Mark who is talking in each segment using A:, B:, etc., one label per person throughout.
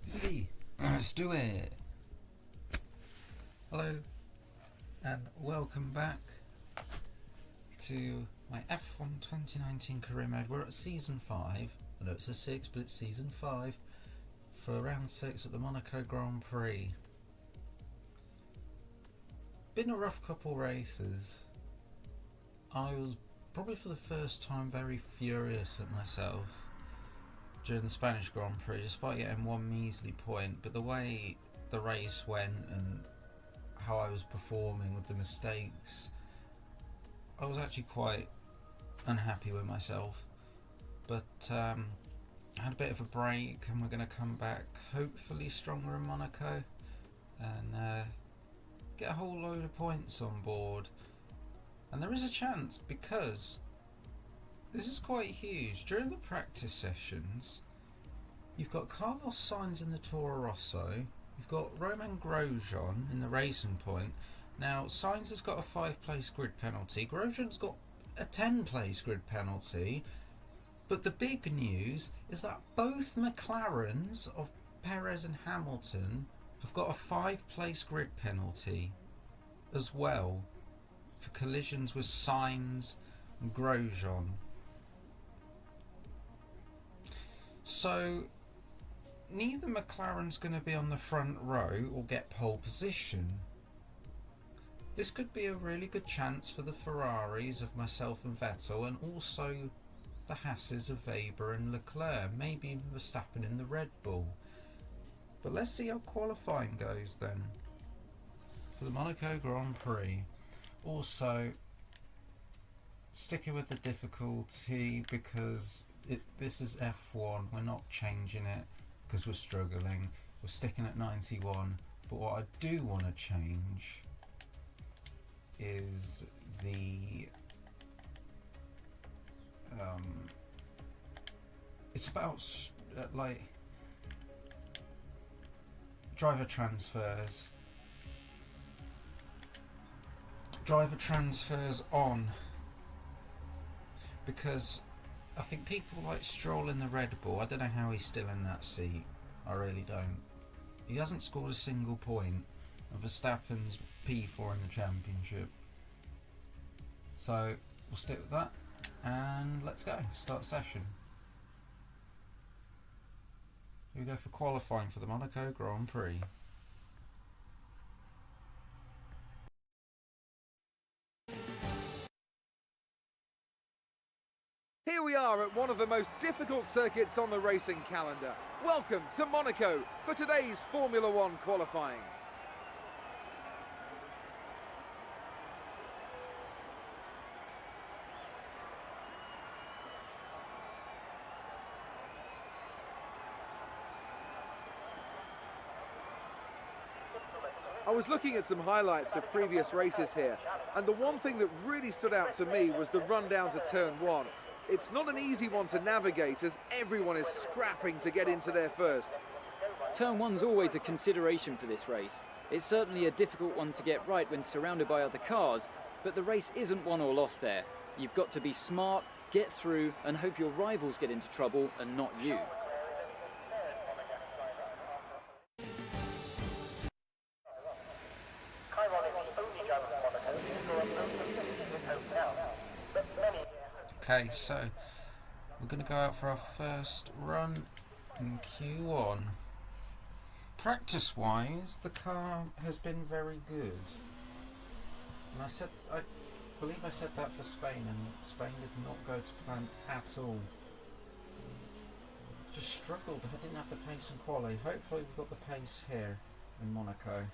A: Easy. Let's do it. Hello and welcome back to my F1 2019 career mode. We're at season 5. I know it's a 6, but it's season 5 for round 6 at the Monaco Grand Prix. Been a rough couple races. I was probably for the first time very furious at myself during the Spanish Grand Prix, despite getting one measly point. But the way the race went and how I was performing with the mistakes, I was actually quite unhappy with myself. But I had a bit of a break, and we're going to come back hopefully stronger in Monaco and get a whole load of points on board. And there is a chance, because this is quite huge. During the practice sessions, you've got Carlos Sainz in the Toro Rosso, you've got Romain Grosjean in the Racing Point. Now, Sainz has got a 5-place grid penalty, Grosjean's got a 10-place grid penalty, but the big news is that both McLarens of Perez and Hamilton have got a 5-place grid penalty as well for collisions with Sainz and Grosjean. So neither McLaren's going to be on the front row or get pole position. This could be a really good chance for the Ferraris of myself and Vettel, and also the Hasses of Weber and Leclerc, maybe even Verstappen in the Red Bull. But let's see how qualifying goes then for the Monaco Grand Prix. Also, sticking with the difficulty, because this is F1, we're not changing it because we're struggling. We're sticking at 91. But what I do want to change is the it's about like driver transfers on, because I think people like Stroll in the Red Bull, I don't know how he's still in that seat. I really don't. He hasn't scored a single point, and Verstappen's P4 in the championship. So we'll stick with that, and let's go. Start the session. Here we go for qualifying for the Monaco Grand Prix.
B: Here we are at one of the most difficult circuits on the racing calendar. Welcome to Monaco for today's Formula One qualifying. I was looking at some highlights of previous races here, and the one thing that really stood out to me was the run down to turn 1. It's not an easy one to navigate, as everyone is scrapping to get into there first.
C: Turn 1's always a consideration for this race. It's certainly a difficult one to get right when surrounded by other cars, but the race isn't won or lost there. You've got to be smart, get through, and hope your rivals get into trouble and not you.
A: Okay, so we're going to go out for our first run in Q1. Practice-wise, the car has been very good. And I believe I said that for Spain, and Spain did not go to plan at all. Just struggled. I didn't have the pace in quali. Hopefully we've got the pace here in Monaco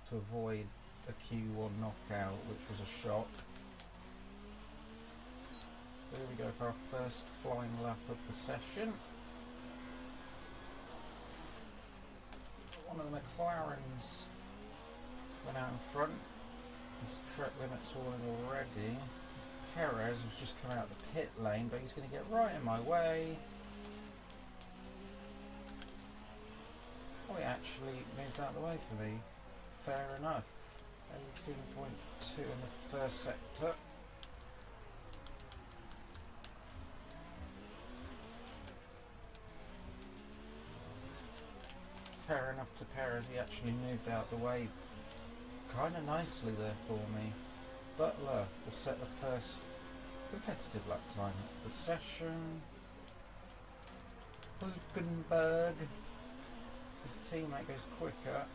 A: to avoid a Q1 knockout, which was a shock. So here we go for our first flying lap of the session. One of the McLarens went out in front. His track limit's falling already. It's Perez, who's just come out of the pit lane, but he's going to get right in my way. Oh, he actually moved out of the way for me. Fair enough. 18.2 in the first sector. fair enough to Perez, he actually moved out the way kind of nicely there for me. Butler will set the first competitive lap time of the session. Hulkenberg, his teammate, goes quicker.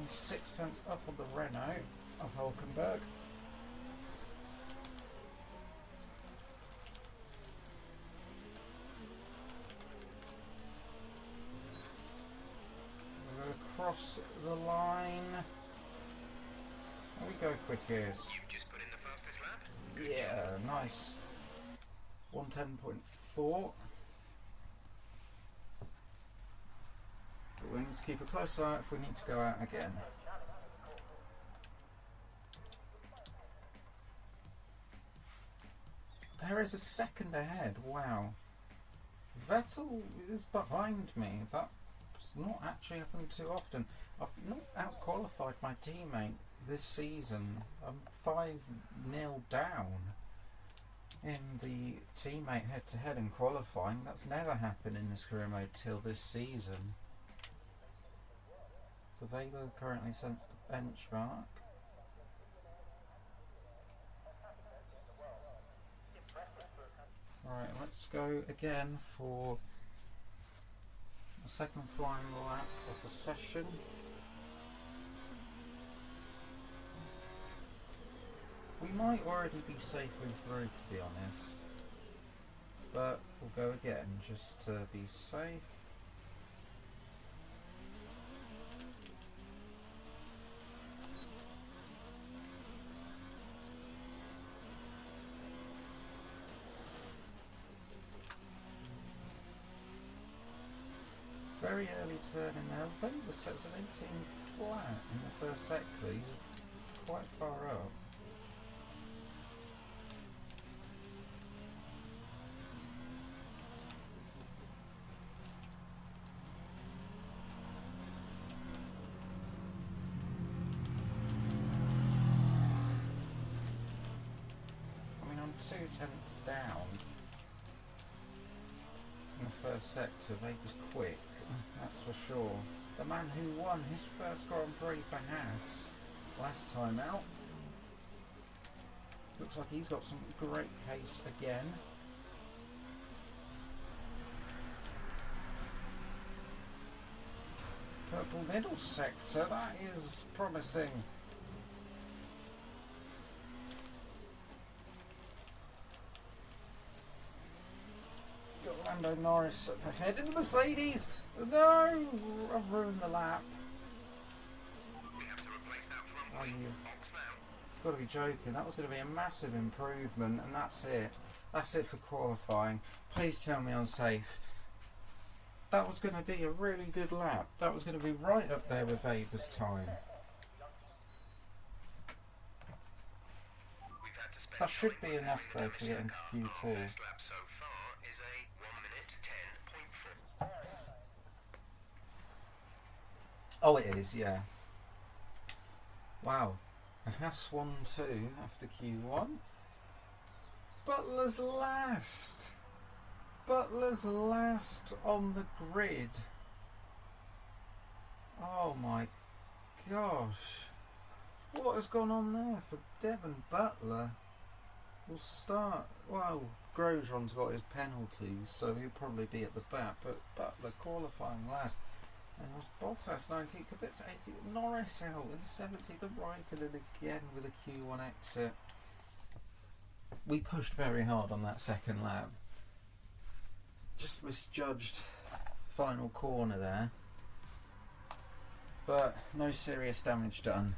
A: He's 6 tenths up on the Renault of Hulkenberg. We're going to cross the line. There we go, quick ears.
D: You've just put in the fastest lap.
A: Yeah, nice. 110.4. But we need to keep a close eye if we need to go out again. Perez is second ahead, wow. Vettel is behind me. That's not actually happened too often. I've not out-qualified my teammate this season. I'm 5-0 down in the teammate head-to-head in qualifying. That's never happened in this career mode till this season. So Weber currently sets the benchmark. Right, let's go again for the second flying lap of the session. We might already be safely through, to be honest, but we'll go again just to be safe. Very early turn in there. Weber sets an 18 flat in the first sector. He's quite far up. I mean, I'm 2 tenths down in the first sector. Weber's quick, that's for sure. The man who won his first Grand Prix for Haas last time out. Looks like he's got some great pace again. Purple middle sector, that is promising. Got Lando Norris up ahead in the Mercedes. No, I've ruined the lap.
D: We have to replace that front
A: Oh,
D: wing
A: you
D: box now.
A: got to be joking. That was going to be a massive improvement, and that's it. That's it for qualifying. Please tell me I'm safe. That was going to be a really good lap. That was going to be right up there with Weber's time.
D: We've had to spend
A: That should
D: time
A: be
D: with
A: enough
D: Henry
A: though to get into
D: Our
A: Q2.
D: best lap so far is a 1 minute 10.4.
A: Oh, it is, yeah. Wow. That's 1-2 after Q1. Butler's last. Butler's last on the grid. Oh my gosh. What has gone on there for Devon Butler? We'll start. Well, Grosjean's got his penalties, so he'll probably be at the back, but Butler qualifying last. And it was Bottas 19th, Kubica 80th, Norris out in 70th, the Raikkonen again with a Q1 exit. We pushed very hard on that second lap. Just misjudged final corner there. But no serious damage done.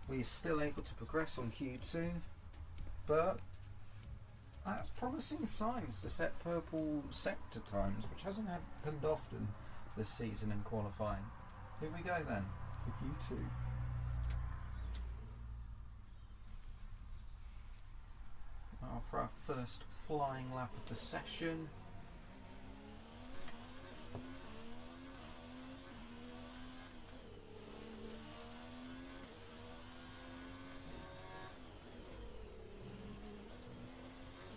A: We're still able to progress on Q2, but that's promising signs to set purple sector times, which hasn't happened often this season in qualifying. Here we go then, for Q2. Now for our first flying lap of the session.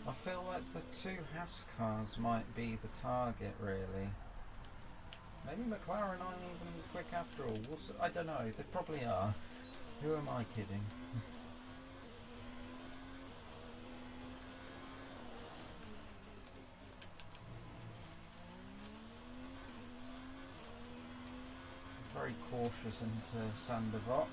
A: I feel like the two Haas cars might be the target, really. Maybe McLaren aren't even quick after all. I don't know, they probably are. Who am I kidding? He's very cautious into Sandoval.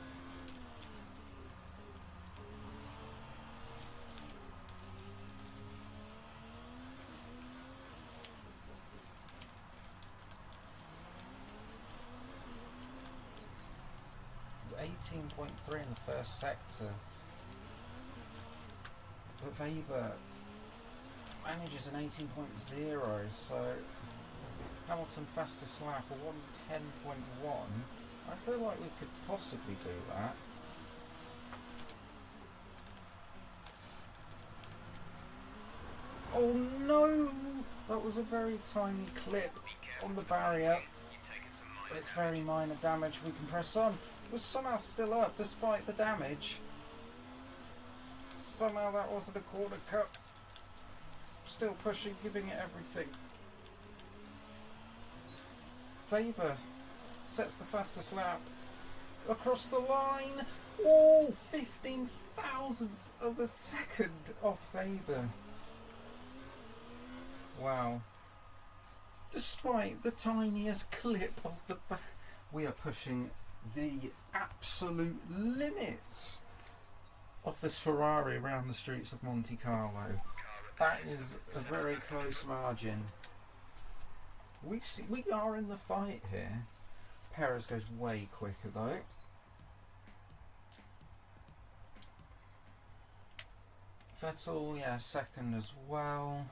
A: He's 18.3 in the first sector. But Weber manages an 18.0, so Hamilton fastest lap, a 110.1. I feel like we could possibly do that. Oh no! That was a very tiny clip on the barrier. But it's very minor damage. We can press on. We're somehow still up despite the damage. Somehow that wasn't a corner cut. Still pushing, giving it everything. Weber sets the fastest lap across the line. Oh, 15 thousandths of a second off Weber. Wow. Despite the tiniest clip of the back, we are pushing the absolute limits of this Ferrari around the streets of Monte Carlo. That is a very close margin. We are in the fight here. Perez goes way quicker though. Vettel, yeah, second as well.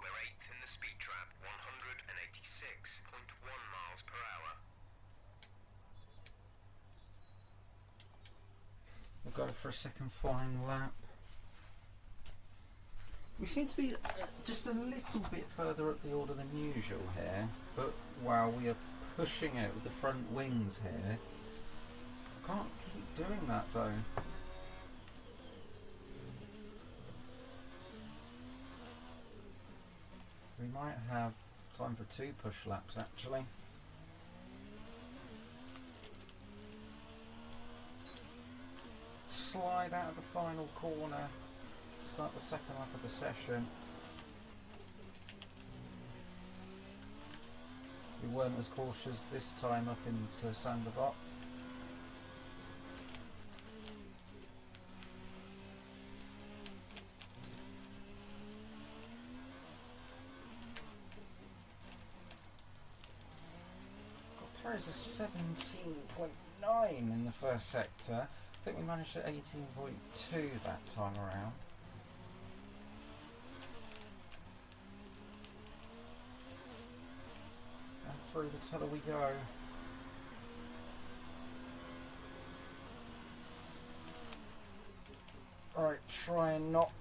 D: We're 8th in the speed trap, 186.1 miles per hour.
A: We'll go for a second flying lap. We seem to be just a little bit further up the order than usual here, but wow, we are pushing it with the front wings here. Can't keep doing that though. We might have time for 2 push laps actually. Slide out of the final corner. Start the second lap of the session. We weren't as cautious this time up into Sandoval. Got Perez a 17.9 in the first sector. I think we managed at 18.2 that time around. And through the tunnel we go. Alright, try and not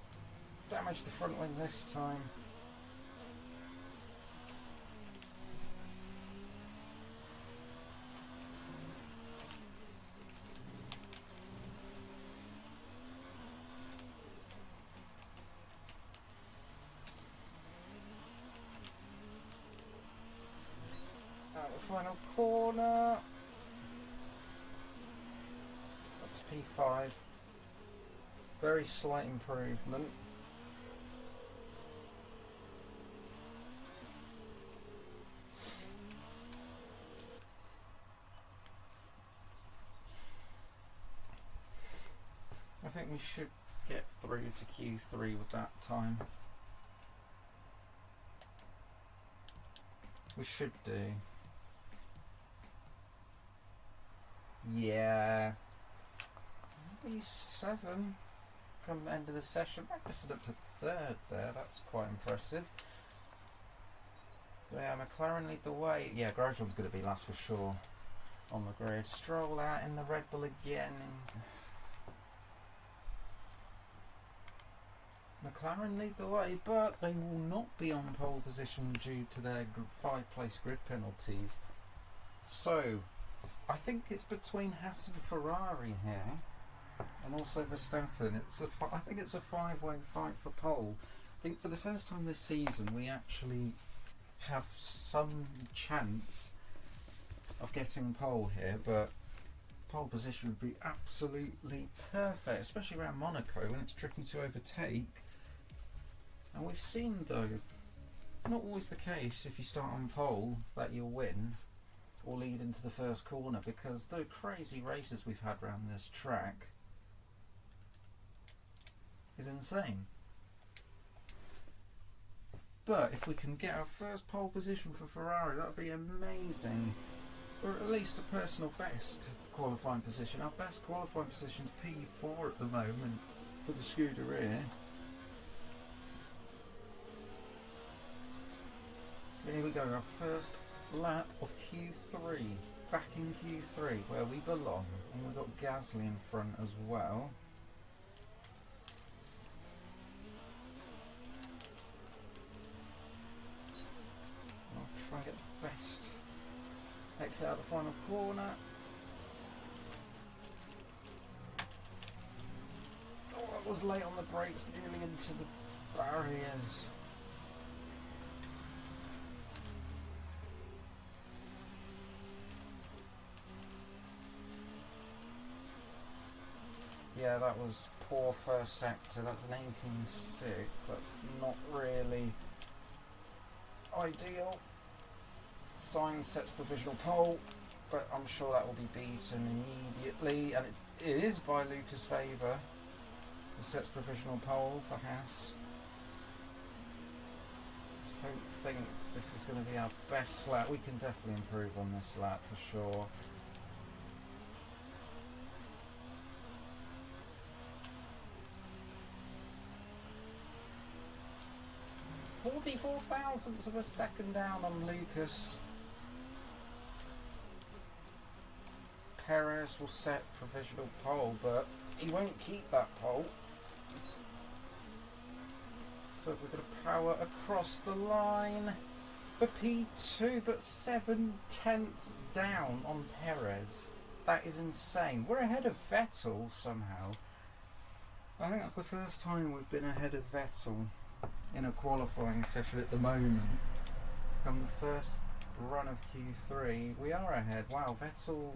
A: damage the front wing this time. Final corner. Up to P5. Very slight improvement. I think we should get through to Q3 with that time. We should do. Yeah. B7. Come end of the session. Magnussen up to 3rd there. That's quite impressive. Yeah, McLaren lead the way. Yeah, Grosjean's going to be last for sure on the grid. Stroll out in the Red Bull again. McLaren lead the way, but they will not be on pole position due to their 5-place grid penalties. So, I think it's between Haas and Ferrari here, and also Verstappen. I think it's a five-way fight for pole. I think for the first time this season we actually have some chance of getting pole here, but pole position would be absolutely perfect, especially around Monaco when it's tricky to overtake. And we've seen though, not always the case if you start on pole that you'll win or lead into the first corner, because the crazy races we've had around this track is insane. But if we can get our first pole position for Ferrari, that would be amazing. Or at least a personal best qualifying position. Our best qualifying position is P4 at the moment for the Scuderia. Here we go, our first lap of Q3. Back in Q3 where we belong. And we've got Gasly in front as well. I'll try and get the best exit out the final corner. Oh, that was late on the brakes, nearly into the barriers. Yeah, that was poor first sector. That's an 18.6. That's not really ideal. Sainz sets provisional pole, but I'm sure that will be beaten immediately, and it is by Lucas Weber, who sets provisional pole for Haas. I don't think this is going to be our best lap. We can definitely improve on this lap for sure. .44 of a second down on Lucas. Perez will set provisional pole, but he won't keep that pole. So we're going to power across the line for P2, but 7/10 down on Perez. That is insane. We're ahead of Vettel somehow. I think that's the first time we've been ahead of Vettel in a qualifying session at the moment. Come the first run of Q3, we are ahead. Wow, Vettel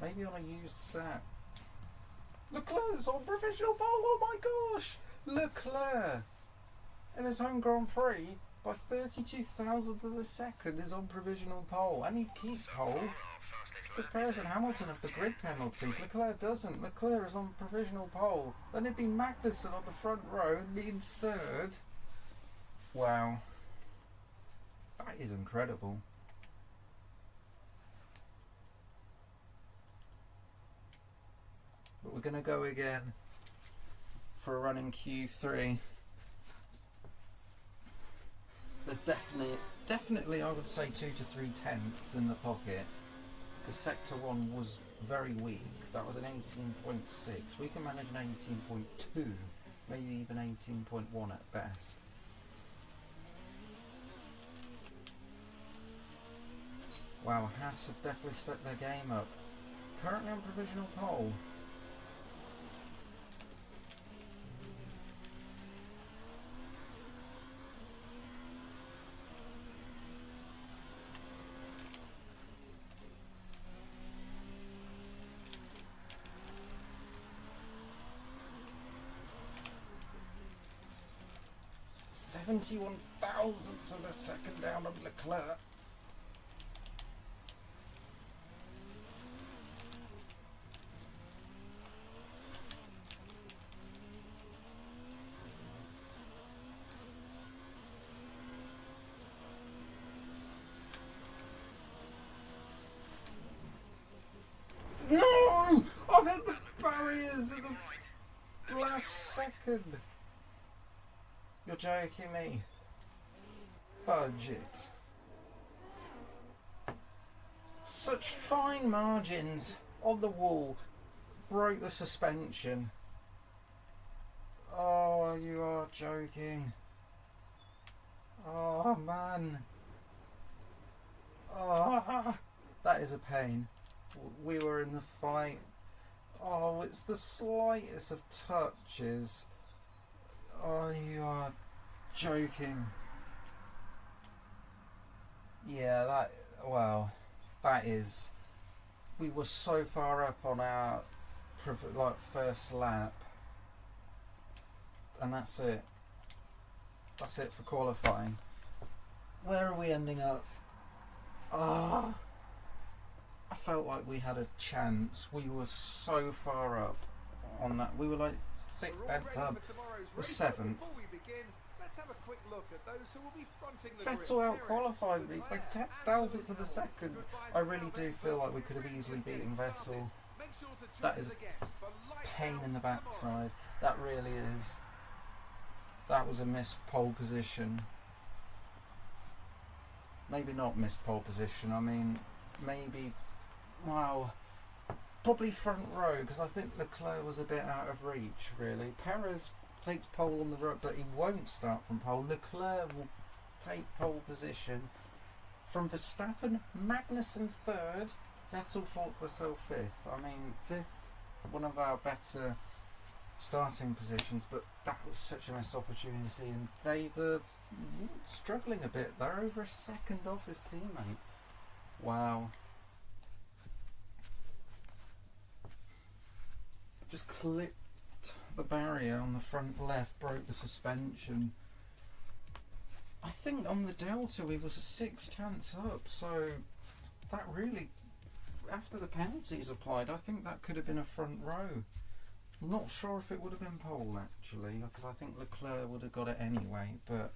A: maybe on a used set. Leclerc's on provisional pole, oh my gosh! Leclerc in his home Grand Prix by 32,000th of a second is on provisional pole, and he'd keep pole. Because Perez and Hamilton have the grid penalties. Leclerc doesn't. Leclerc is on provisional pole. Then it'd be Magnussen on the front row and me in third. Wow. That is incredible. But we're going to go again for a run in Q3. There's definitely I would say 2 to 3 tenths in the pocket. Because Sector 1 was very weak. That was an 18.6. We can manage an 18.2. Maybe even 18.1 at best. Wow, Haas have definitely stepped their game up. Currently on provisional pole. .71 thousandths of the second down on Leclerc. No! I've hit the barriers at the last second. You're joking me. Fudge it. Such fine margins on the wall. Broke the suspension. Oh, you are joking. Oh, man. Oh, that is a pain. we were in the fight. Oh, it's the slightest of touches. Oh, you are joking. Yeah, that is. We were so far up on our first lap, and that's it. That's it for qualifying. Where are we ending up? Ah. I felt like we had a chance. We were so far up on that. We were like 6 tenths up. We're 7th. Vettel out qualified me by 10 thousandths of a second. I really do feel like we could have easily beaten Vettel. That is a pain in the backside. That really is. That was a missed pole position. Maybe not missed pole position. I mean, maybe. Wow, probably front row, because I think Leclerc was a bit out of reach, really. Perez takes pole on the road, but he won't start from pole. Leclerc will take pole position from Verstappen. Magnussen 3rd, Vettel 4th, Russell 5th. I mean, 5th, one of our better starting positions, but that was such a missed opportunity, and they were struggling a bit. They're over a second off his teammate. Wow. Just clipped the barrier on the front left, broke the suspension. I think on the Delta we was a 6 tenths up, so that really, after the penalties applied, I think that could have been a front row. I'm not sure if it would have been pole actually, because I think Leclerc would have got it anyway, but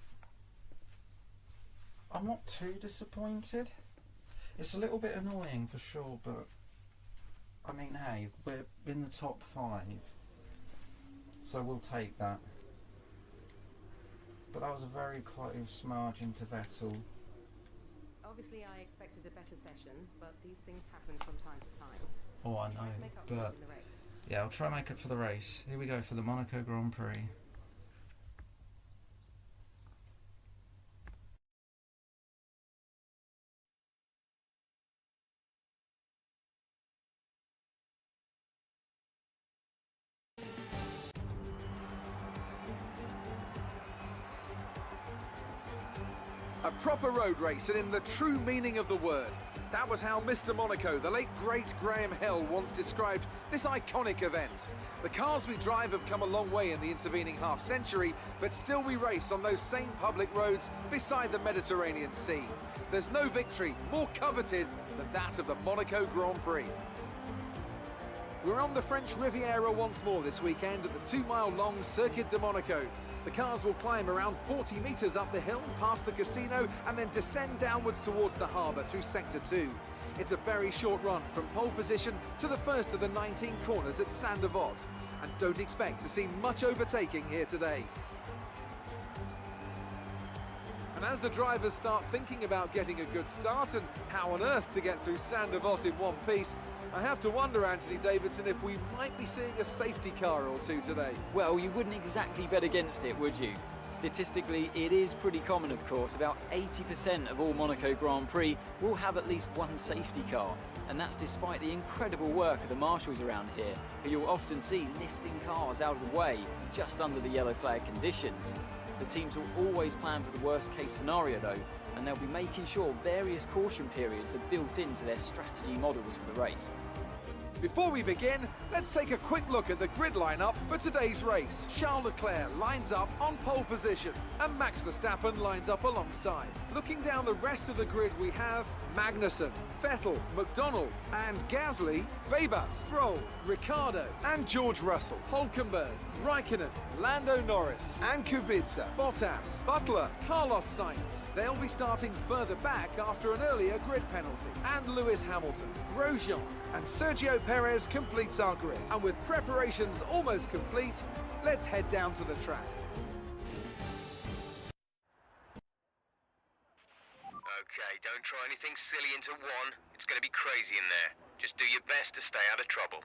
A: I'm not too disappointed. It's a little bit annoying for sure, but I mean, hey, we're in the top 5, so we'll take that. But that was a very close margin to Vettel.
E: Obviously, I expected a better session, but these things happen from time to time.
A: Oh, I know, but yeah, I'll try and make it for the race. Here we go for the Monaco Grand Prix.
B: A proper road race, and in the true meaning of the word. That was how Mr. Monaco, the late great Graham Hill, once described this iconic event. The cars we drive have come a long way in the intervening half-century, but still we race on those same public roads beside the Mediterranean Sea. There's no victory more coveted than that of the Monaco Grand Prix. We're on the French Riviera once more this weekend at the 2-mile-long Circuit de Monaco. The cars will climb around 40 metres up the hill, past the casino, and then descend downwards towards the harbour through Sector 2. It's a very short run from pole position to the first of the 19 corners at Saint-Devote, and don't expect to see much overtaking here today. And as the drivers start thinking about getting a good start and how on earth to get through Saint-Devote in one piece, I have to wonder, Anthony Davidson, if we might be seeing a safety car or two today.
C: Well, you wouldn't exactly bet against it, would you? Statistically, it is pretty common, of course. About 80% of all Monaco Grand Prix will have at least one safety car. And that's despite the incredible work of the marshals around here, who you'll often see lifting cars out of the way just under the yellow flag conditions. The teams will always plan for the worst case scenario though, and they'll be making sure various caution periods are built into their strategy models for the race.
B: Before we begin, let's take a quick look at the grid lineup for today's race. Charles Leclerc lines up on pole position, and Max Verstappen lines up alongside. Looking down the rest of the grid, we have Magnussen, Vettel, McDonald, and Gasly, Weber, Stroll, Ricciardo, and George Russell, Hülkenberg, Raikkonen, Lando Norris, and Kubica, Bottas, Butler, Carlos Sainz. They'll be starting further back after an earlier grid penalty. And Lewis Hamilton, Grosjean, and Sergio Perez completes our grid. And with preparations almost complete, let's head down to the track.
D: Okay, don't try anything silly into one. It's going to be crazy in there. Just do your best to stay out of trouble.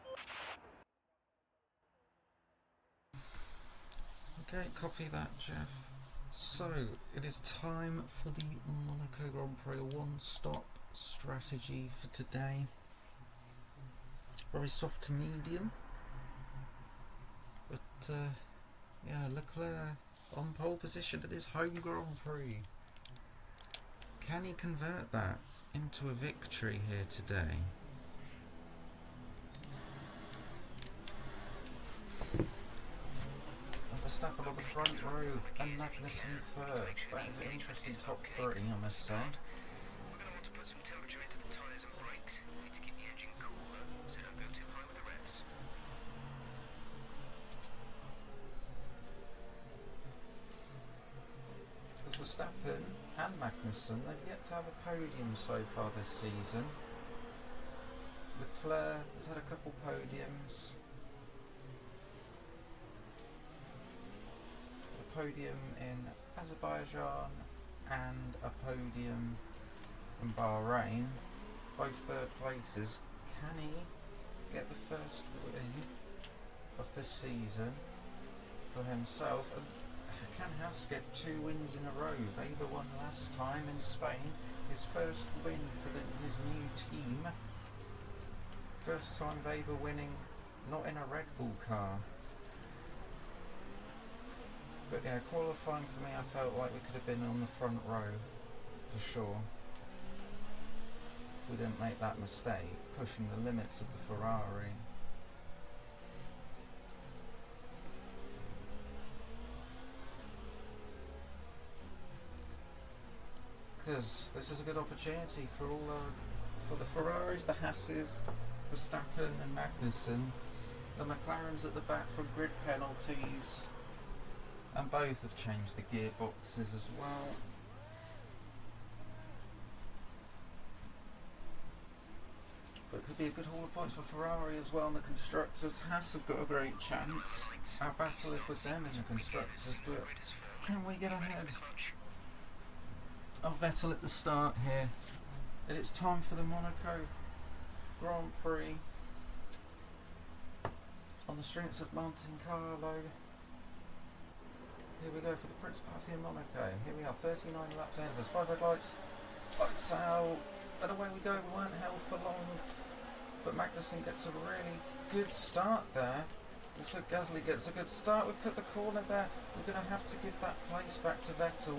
A: Okay, copy that, Jeff. So, it is time for the Monaco Grand Prix, a one-stop strategy for today. Probably soft to medium. But yeah, Leclerc on pole position at his home Grand Prix. Can he convert that into a victory here today? Verstappen on the front row and Magnussen third. That is an interesting top three, I must say.
D: We're going to want to put some temperature into the tyres and brakes. We need to keep the engine cooler, so don't go too high with the revs.
A: As Verstappen and Magnussen, they've yet to have a podium so far this season. Leclerc has had a couple podiums. A podium in Azerbaijan and a podium in Bahrain, both third places. Can he get the first win of the season for himself? And can Haas get 2 wins in a row? Weber won last time in Spain. His first win for his new team. First time Weber winning, not in a Red Bull car. But yeah, qualifying for me, I felt like we could have been on the front row, for sure. If we didn't make that mistake, pushing the limits of the Ferrari. Because this is a good opportunity for for the Ferraris, the Hasses, Verstappen and Magnussen. The McLarens at the back for grid penalties, and both have changed the gearboxes as well. But it could be a good haul of points for Ferrari as well, and the constructors. Haas have got a great chance. Our battle is with them in the constructors, but can we get ahead of Vettel at the start here? And it's time for the Monaco Grand Prix on the streets of Monte Carlo. Here we go for the Prix Party in Monaco. Here we are, 39 laps ahead of us. 5 red lights, lights out, and away we go. We weren't held for long, but Magnussen gets a really good start there. And so Gasly gets a good start. We've put the corner there. We're going to have to give that place back to Vettel.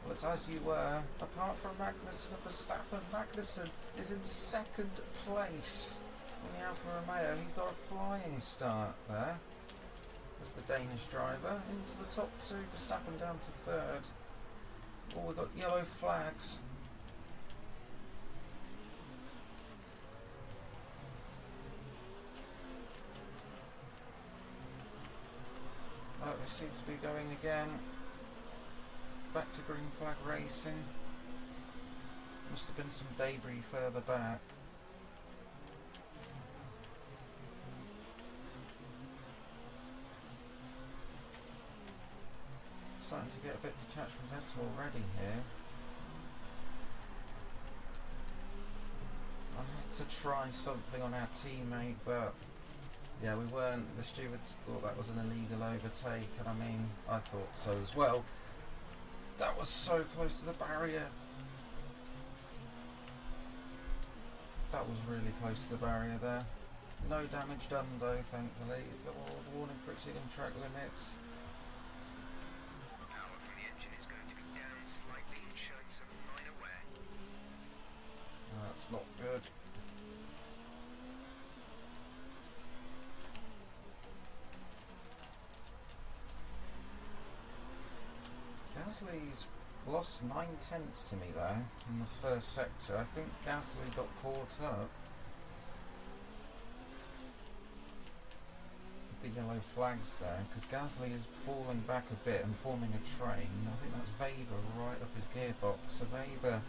A: Well, it's as you were. Apart from Magnussen and Verstappen, Magnussen is in second place on the Alfa Romeo. He's got a flying start there as the Danish driver. Into the top 2, Verstappen down to third. Oh, we've got yellow flags. Oh, we seem to be going again. Back to green flag racing. Must have been some debris further back. Starting to get a bit detached from Vettel already here. I had to try something on our teammate, but yeah, we weren't. The stewards thought that was an illegal overtake, and I mean, I thought so as well. That was so close to the barrier. That was really close to the barrier there. No damage done though, thankfully. The warning for exceeding track limits.
D: Power from the engine is going to be down slightly and showing some minor wear.
A: That's not good. Gasly's lost 9/10 to me there in the first sector. I think Gasly got caught up. The yellow flags there, because Gasly is falling back a bit and forming a train. I think that's Weber right up his gearbox. So Weber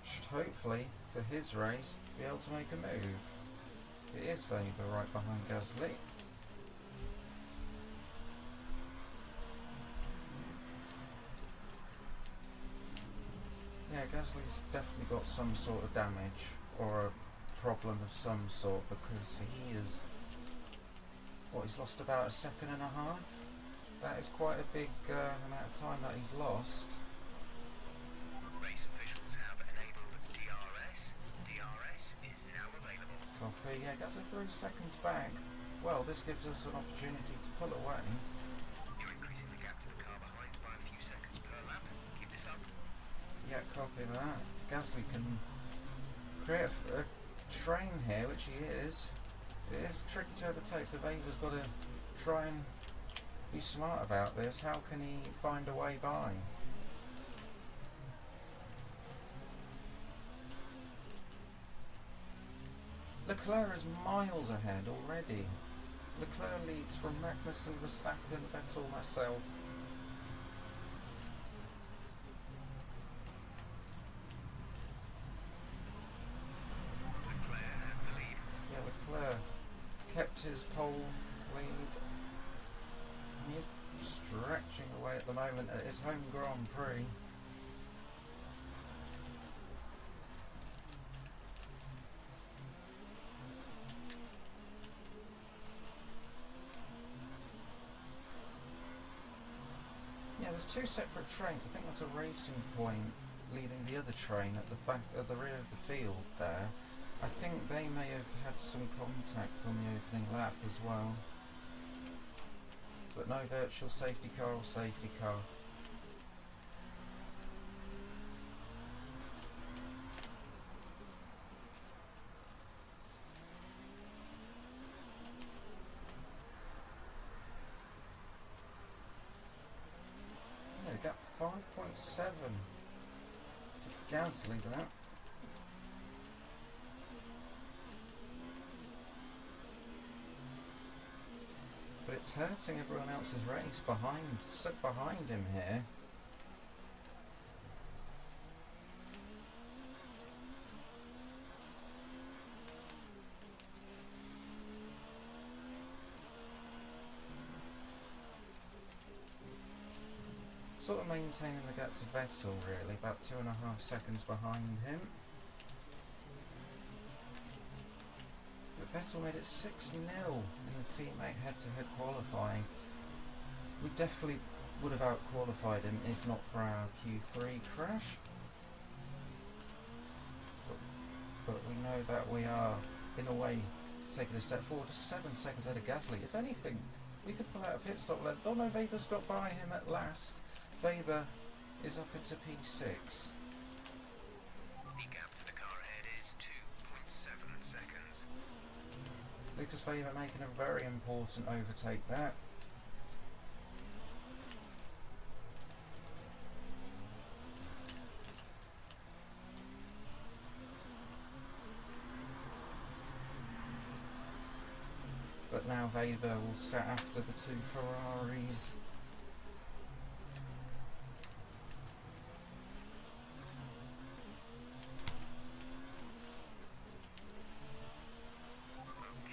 A: should hopefully, for his race, be able to make a move. It is Weber right behind Gasly. Yeah, Gasly's definitely got some sort of damage or a problem of some sort, because he is, he's lost about 1.5 seconds. That is quite a big amount of time that he's lost. Yeah, Gasly 3 seconds back. Well, this gives us an opportunity to pull away.
D: You're increasing the gap to the car behind by a few seconds per lap. Keep this up.
A: Yeah, copy that. If Gasly can create a train here, which he is, it is tricky to overtake, so Weber's got to try and be smart about this. How can he find a way by? Leclerc is miles ahead already. Leclerc leads from Magnussen, Verstappen, Vettel, myself.
D: Leclerc has the lead.
A: Yeah, Leclerc kept his pole lead. He is stretching away at the moment at his home Grand Prix. Yeah, there's two separate trains. I think that's a racing point leading the other train at the back, at the rear of the field there. I think they may have had some contact on the opening lap as well. But no virtual safety car or safety car. Yeah, gap 5.7 to Gasly that. But it's hurting everyone else's race behind, stuck behind him here. Sort of maintaining the gap to Vettel really, about 2.5 seconds behind him. But Vettel made it 6-0 in the teammate head-to-head qualifying. We definitely would have out-qualified him if not for our Q3 crash. But we know that we are, in a way, taking a step forward, just 7 seconds ahead of Gasly. If anything, we could pull out a pit stop length. Oh no, Weber's got by him at last. Weber is up into P6.
D: The gap to the car ahead is 2.7 seconds.
A: Lucas Weber making a very important overtake there. But now Weber will sit after the two Ferraris.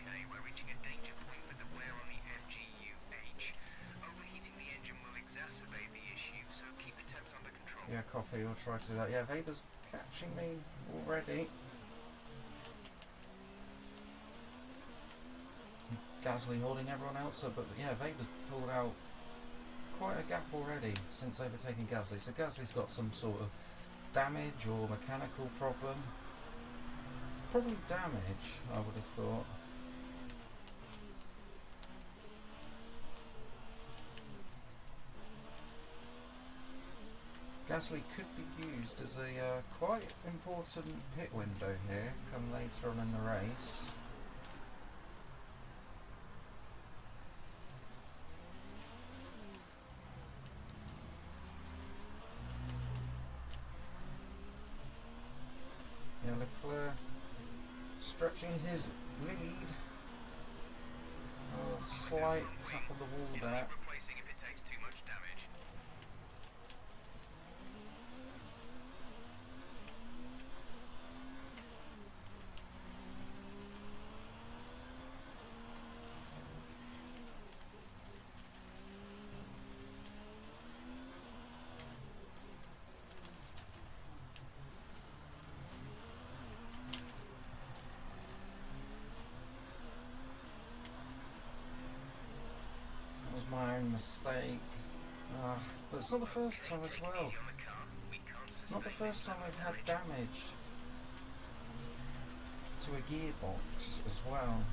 D: Okay, we're reaching a danger point with the wear on the MGU-H. Overheating the engine will exacerbate the issue, so keep the temps under control.
A: Yeah, copy, we'll try to do that. Yeah, Weber's catching me already. Gasly holding everyone else up, but yeah, Weber's pulled out quite a gap already since overtaking Gasly. So Gasly's got some sort of damage or mechanical problem. Probably damage, I would have thought. Gasly could be used as a quite important pit window here, come later on in the race. Yeah, Leclerc stretching his lead. Oh, slight tap on the wall there.
D: Replacing if it takes too much damage.
A: That was my own mistake. But it's not the first time as well.
D: Easy on the car. We can't sustain
A: Not the first time we've had damage to to a gearbox as well.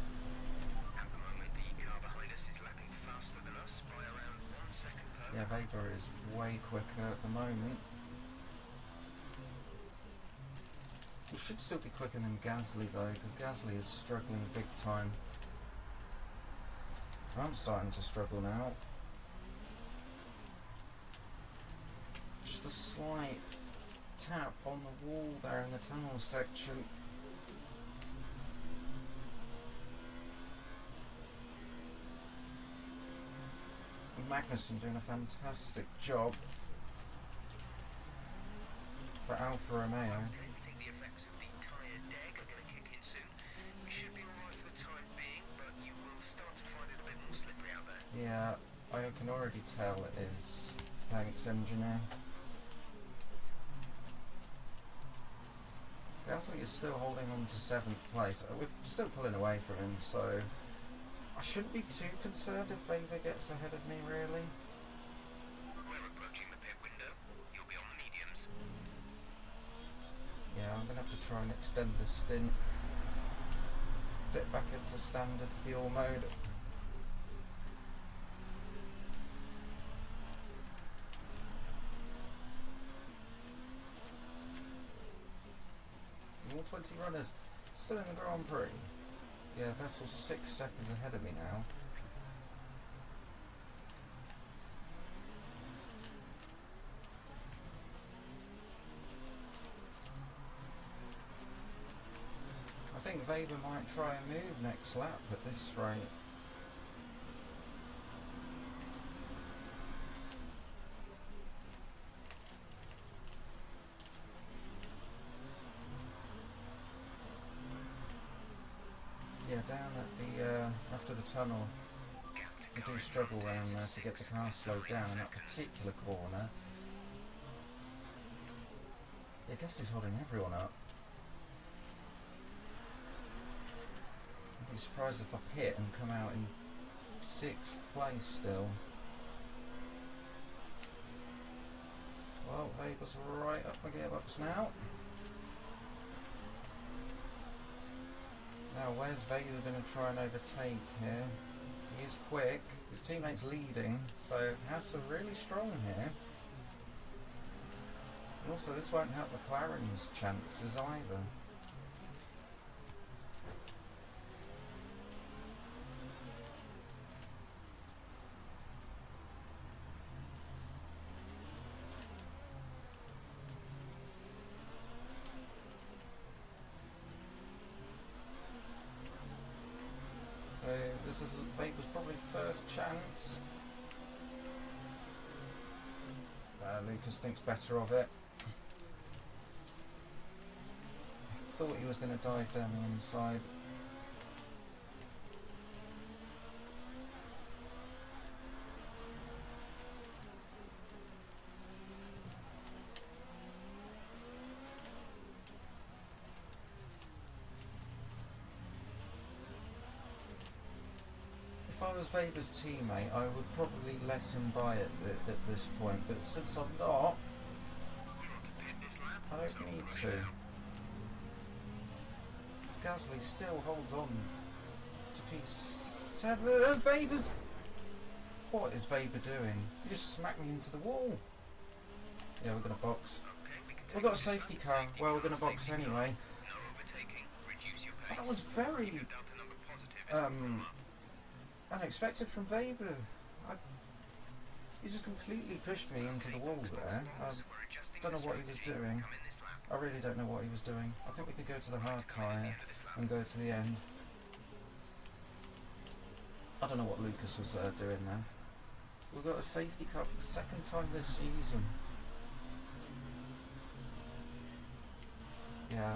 D: At the moment, the car behind us is lapping faster than us by around 1 second per
A: Yeah, Weber is way quicker at the moment. He should still be quicker than Gasly though, because Gasly is struggling big time. I'm starting to struggle now. Just a slight tap on the wall there in the tunnel section. Magnussen doing a fantastic job for Alfa Romeo.
D: I think the effects of the tyre deg are going to kick in soon. We should be alright for the time being, but you will start to find it a bit more slippery out there.
A: Yeah, I can already tell it is. Thanks, engineer. Gasly is still holding on to 7th place. We're still pulling away from him, so I shouldn't be too concerned if Weber gets ahead of me, really.
D: We're approaching the pit window. You'll be on the mediums.
A: Yeah, I'm going to have to try and extend the stint. Bit back into standard fuel mode. All 20 runners still in the Grand Prix. Yeah, Vettel's 6 seconds ahead of me now. I think Weber might try and move next lap at this rate. Yeah, down at the after the tunnel, we do struggle around there to get the car slowed down in that particular corner. Yeah, I guess he's holding everyone up. I'd be surprised if I pit and come out in 6th place still. Well, Weber's right up my gearbox now. Now, where's Weber going to try and overtake here? He is quick, his teammate's leading, so Haas are really strong here. And also, this won't help McLaren's chances either. So this is Weber's probably first chance. Lucas thinks better of it. I thought he was going to dive down the inside. If I was Weber's teammate, I would probably let him by it at this point, but since I'm not, I don't need to. Gasly still holds on to P7. Weber's... What is Weber doing? He just smacked me into the wall. Yeah, we're going to box. We've got a safety car. Well, we're going to box anyway. That was very... unexpected from Weber. He just completely pushed me into the wall there. I don't know what he was doing. I really don't know what he was doing. I think we could go to the hard tyre and go to the end. I don't know what Lucas was doing there. We've got a safety car for the 2nd time this season. Yeah,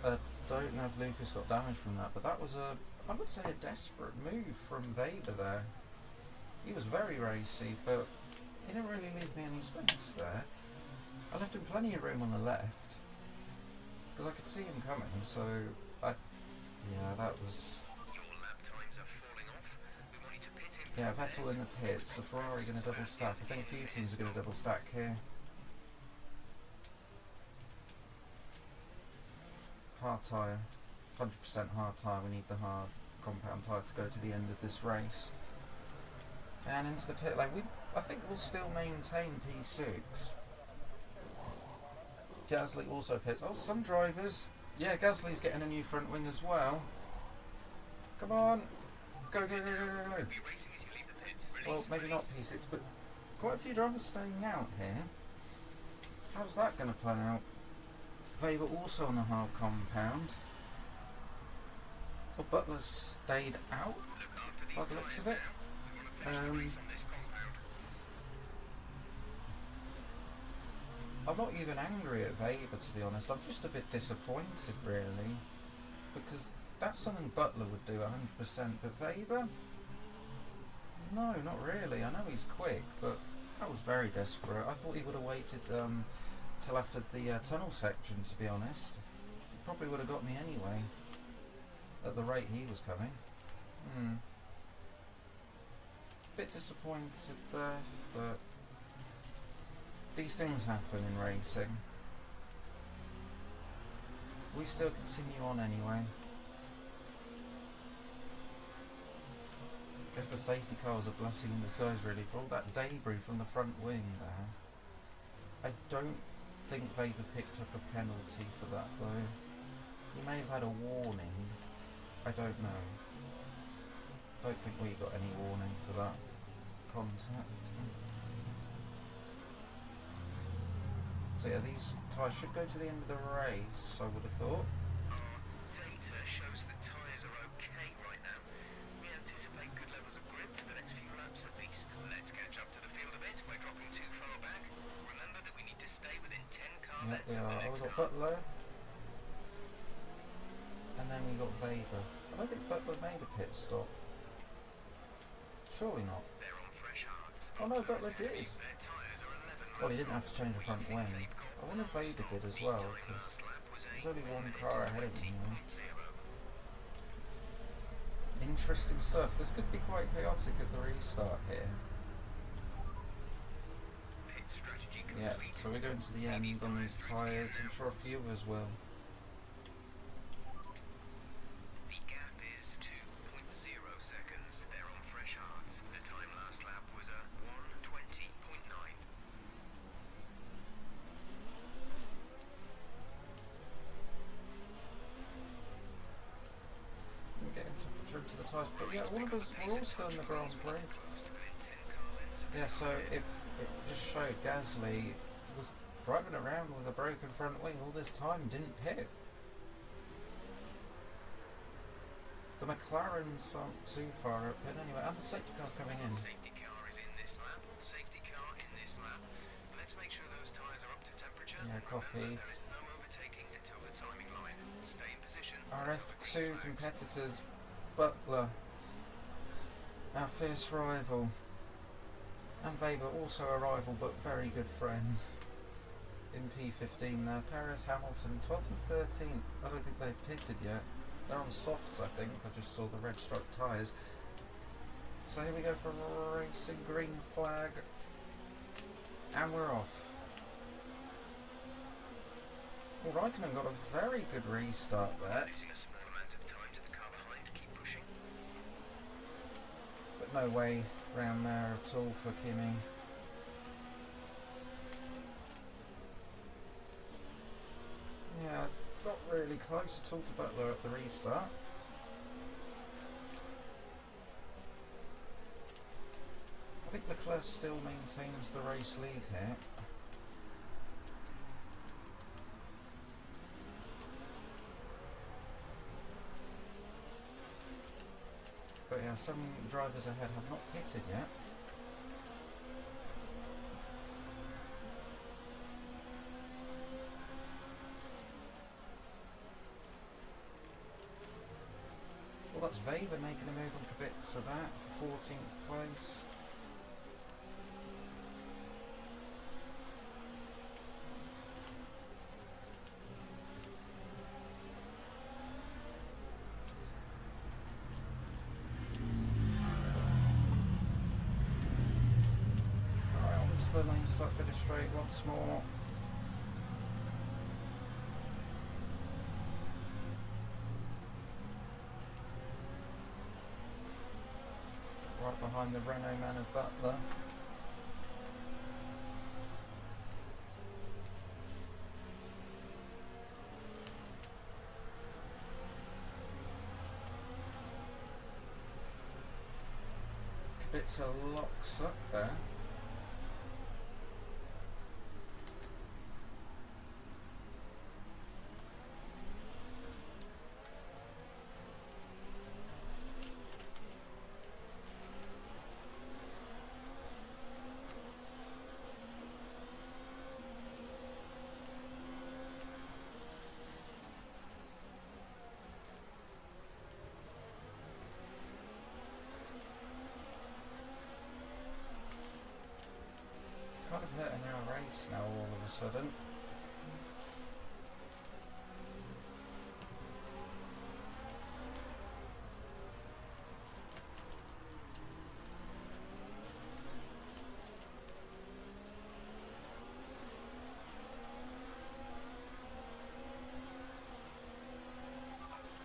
A: I don't know if Lucas got damage from that, but that was I would say a desperate move from Weber there. He was very racy, but he didn't really leave me any space there. I left him plenty of room on the left, because I could see him coming, so yeah, that was... Yeah, Vettel in the pits, the Ferrari going to double stack. I think a few teams are going to double stack here. hard tyre, 100% hard tyre. We need the hard compound tyre to go to the end of this race. And into the pit lane. I think we'll still maintain P6. Gasly also pits. Oh, some drivers. Yeah, Gasly's getting a new front wing as well. Come on. Go, go, go, go, go, go. Well, maybe not P6, but quite a few drivers staying out here. How's that going to play out? Weber also on the hard compound. Well, Butler stayed out by the looks of it. I'm not even angry at Weber, to be honest. I'm just a bit disappointed, really, because that's something Butler would do 100%, but Weber? No, not really. I know he's quick, but that was very desperate. I thought he would have waited till after the tunnel section, to be honest. He probably would have got me anyway, at the rate he was coming. Bit disappointed there, but these things happen in racing. We still continue on anyway. Guess the safety car was a blessing in disguise, really, for all that debris from the front wing there. I don't think Weber picked up a penalty for that though. He may have had a warning. I don't know. I don't think we got any warning for that contact. So yeah, these tyres should go to the end of the race, I would have thought.
D: Our data shows that tyres are okay right now. We anticipate good levels of grip for the next few laps at least. Let's catch up to the field a bit. We're dropping too far back. Remember that we need to stay within 10 car
A: Yep,
D: lengths
A: we
D: of
A: are.
D: the
A: Oh,
D: next
A: we got
D: car.
A: Butler. And then we got Weber. I don't think Butler made a pit stop. Surely not.
D: They're on fresh hards.
A: Oh no, Butler did.
D: Their tyres are 11
A: Well, he didn't
D: laps
A: have to change the front wing. I wonder if Weber did as well, because there's only one car ahead of him. Interesting stuff. This could be quite chaotic at the restart here.
D: Pit strategy
A: Yeah,
D: complete.
A: so we're going to the end on these tyres. I'm sure a few of us will.
D: The gap is 2.0 seconds. They're on fresh hards. The time last lap was a 1:20.9.
A: We're getting temperature into the tyres, but yeah, all of us, we're all still in the Grand Prix. Yeah, so it just showed Gasly was driving around with a broken front wing all this time, didn't pit. The McLarens aren't too far up in anyway, and the safety car's coming in.
D: Safety car is in this lap. Safety car in this lap. Let's make sure those tyres are up to temperature.
A: Yeah, copy.
D: There is no overtaking until the timing line. Stay in position.
A: Our
D: until the
A: F2
D: green flags.
A: competitors, Butler, our fierce rival, and Weber, also a rival but very good friend, in P15 there. Perez, Hamilton, 12th and 13th. I don't think they've pitted yet. They're on softs, I think. I just saw the red striped tyres. So here we go for racing, green flag, and we're off. Well, Raikkonen got a very good restart there,
D: Losing a small amount of time to the car behind. Keep pushing.
A: but no way round there at all for Kimi. Yeah, not really close at all to Butler at the restart. I think Leclerc still maintains the race lead here. But yeah, some drivers ahead have not pitted yet. Well, that's Weber making a move on Kubica that for 14th place. Alright, on to the lane start finish straight once more. behind the Renault man of Butler. Kubica locks up there. Kind of hurting our race now all of a sudden.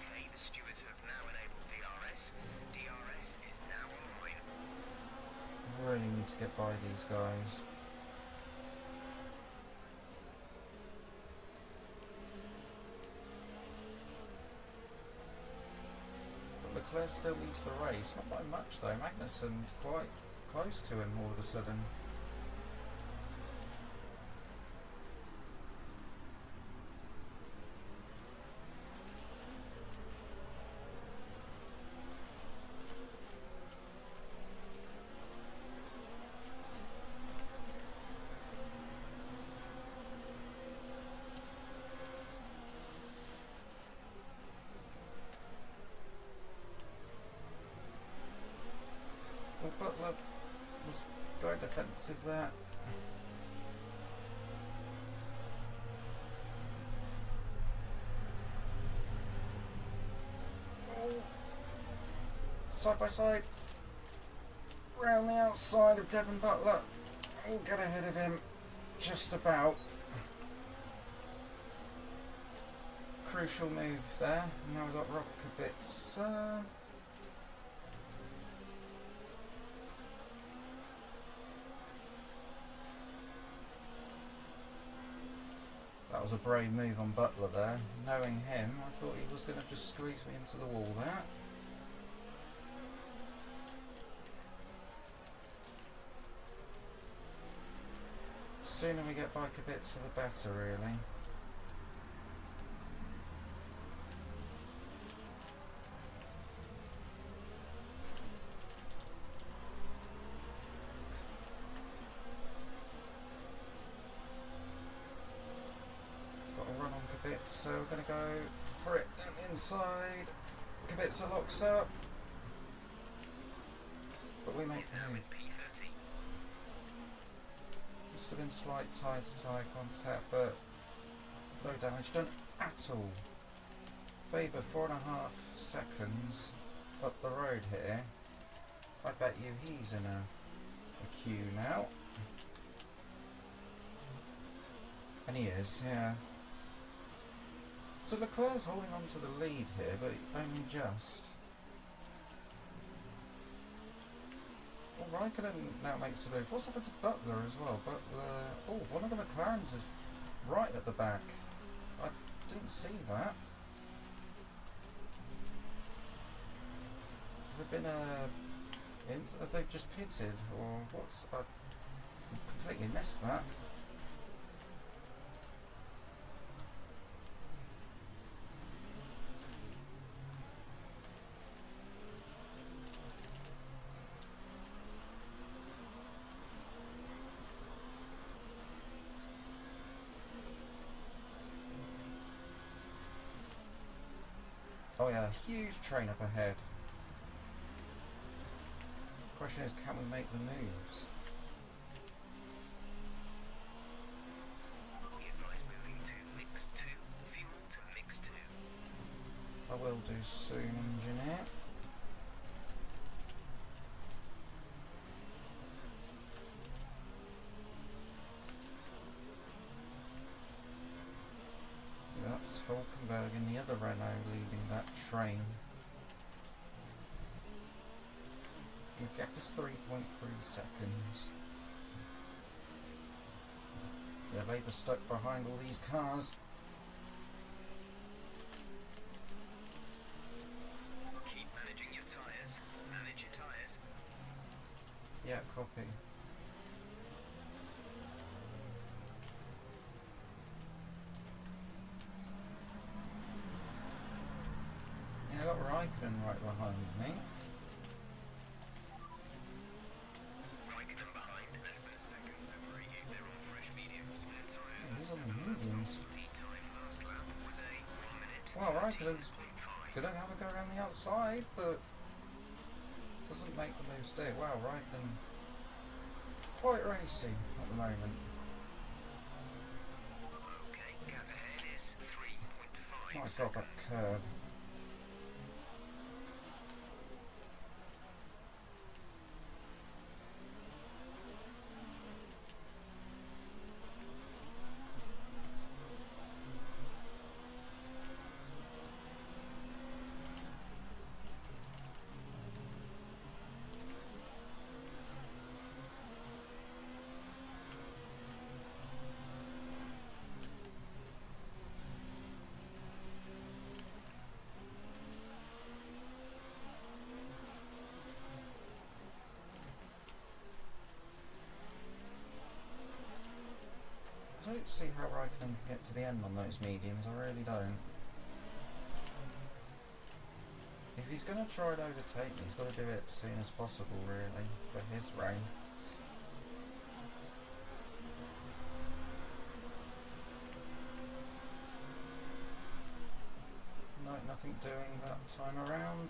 D: Okay, the stewards have now enabled DRS. DRS is now online.
A: Really need to get by these guys. But Leclerc still leads the race, not by much though. Magnussen's quite close to him all of a sudden. Well, Butler was very defensive there. Oh. Side by side, round the outside of Devon Butler. We'll get ahead of him, just about. Crucial move there. Now we've got Rob Kubica. That was a brave move on Butler there. Knowing him, I thought he was going to just squeeze me into the wall there. Sooner we get by Kubica, the better, really. So we're going to go for it on the inside. Kubica locks up, but we make
D: Now in P30.
A: must have been slight tyre-to-tyre contact, but no damage done at all. Weber 4.5 seconds up the road here. I bet you he's in a queue now, and he is, yeah. So Leclerc's holding on to the lead here, but only just. Well, Raikkonen now makes a move. What's happened to Butler as well? Butler. Oh, one of the McLarens is right at the back. I didn't see that. Has there been a... Have they just pitted? Or what's... I completely missed that. Oh yeah, huge train up ahead. Question is, can we make the moves?
D: We advise moving to mix 2. Fuel to mix 2.
A: I will do soon, engineer. That's Hulkenberg and the other Renault leading that train. The gap is 3.3 seconds. Yeah, Weber's stuck behind all these cars.
D: Keep managing your tyres. Manage your tyres.
A: Yeah, copy. Yeah, I got Raikkonen right behind me.
D: Raikkonen behind, less than a second separating. They're on fresh mediums. Their tyres
A: Yeah, he's
D: are
A: on
D: 7
A: the
D: laps
A: mediums.
D: off. Lead time last lap was a 1 minute.
A: Well, Raikkonen's
D: 13.5.
A: gonna have a go around the outside, but doesn't make the move stick. Wow, Raikkonen quite racy at the moment.
D: Okay, gap ahead is 3.5
A: My God,
D: seconds.
A: that curb. I don't see how Raikkonen can get to the end on those mediums, I really don't. If he's going to try to overtake me, he's got to do it as soon as possible, really, for his race. No, nothing doing that time around.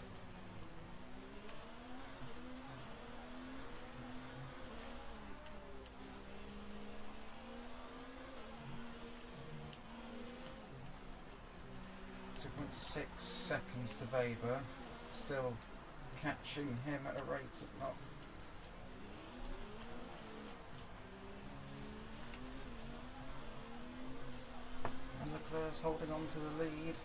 A: .6 seconds to Weber, still catching him at a rate of not. And Leclerc's holding on to the lead.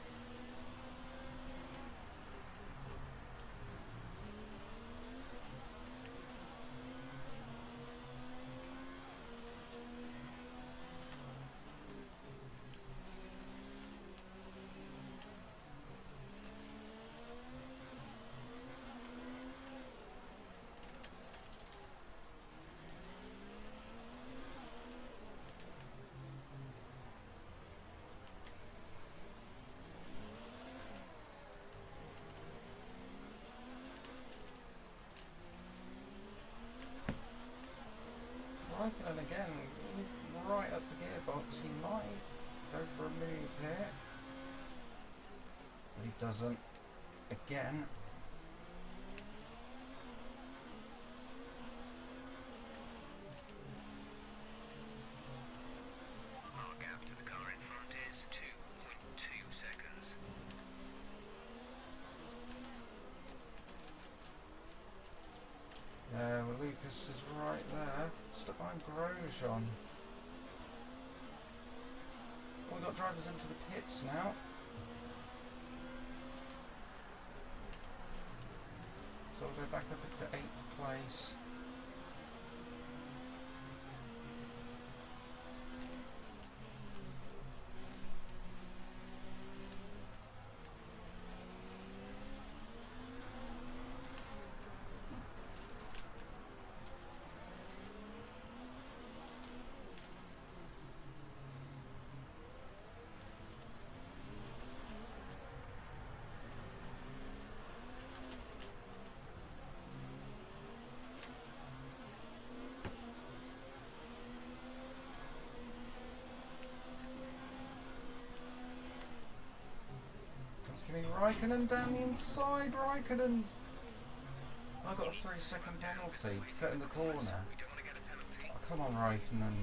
A: Raikkonen again, right at the gearbox, he might go for a move here, but he doesn't. Again.
D: Our gap to the car in front is 2.2 seconds.
A: Yeah, well, Lucas is right there. Stuck behind Grosjean. We've got drivers into the pits now. So we'll go back up into 8th place. Giving Raikkonen down the inside. Raikkonen. I got a 3-second penalty for cutting the corner.
D: We don't want to get a penalty.
A: Oh, come on, Raikkonen.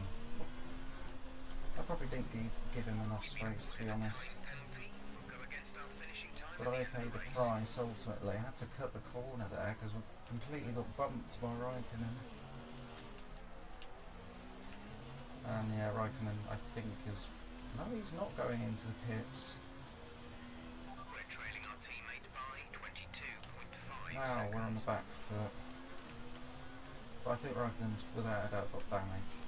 A: I probably didn't give him enough space, to be honest.
D: Penalty will go against our finishing time
A: But I paid the price ultimately. I had to cut the corner there because we completely got bumped by Raikkonen. And yeah, Raikkonen, I think, is. No, he's not going into the pits.
D: We're trailing our teammate by 22.5
A: Wow,
D: seconds.
A: we're on the back foot. But I think Raikkonen, without a doubt, got damaged.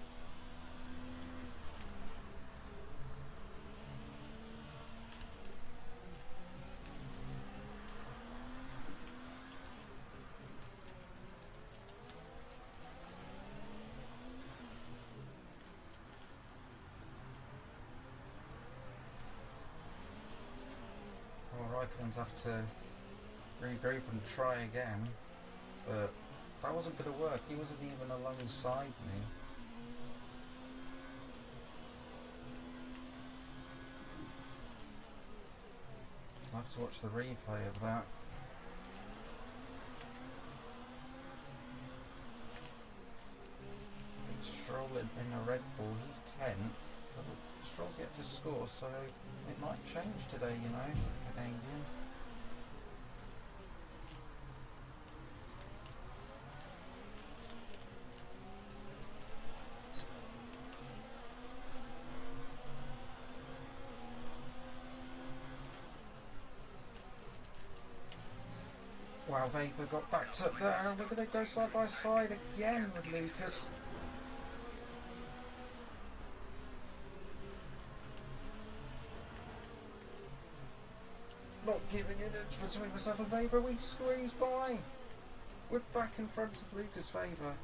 A: Well, Raikkonen's have to regroup and try again, but that wasn't going to work. He wasn't even alongside me. I'll have to watch the replay of that. Stroll in a Red Bull, he's 10th. Stroll's yet to score, so it might change today, you know, for the Canadian. Wow, Weber got backed up there, and we're going to go side by side again with Lucas. Not giving an inch between myself and Weber, we squeeze by. We're back in front of Lucas Weber.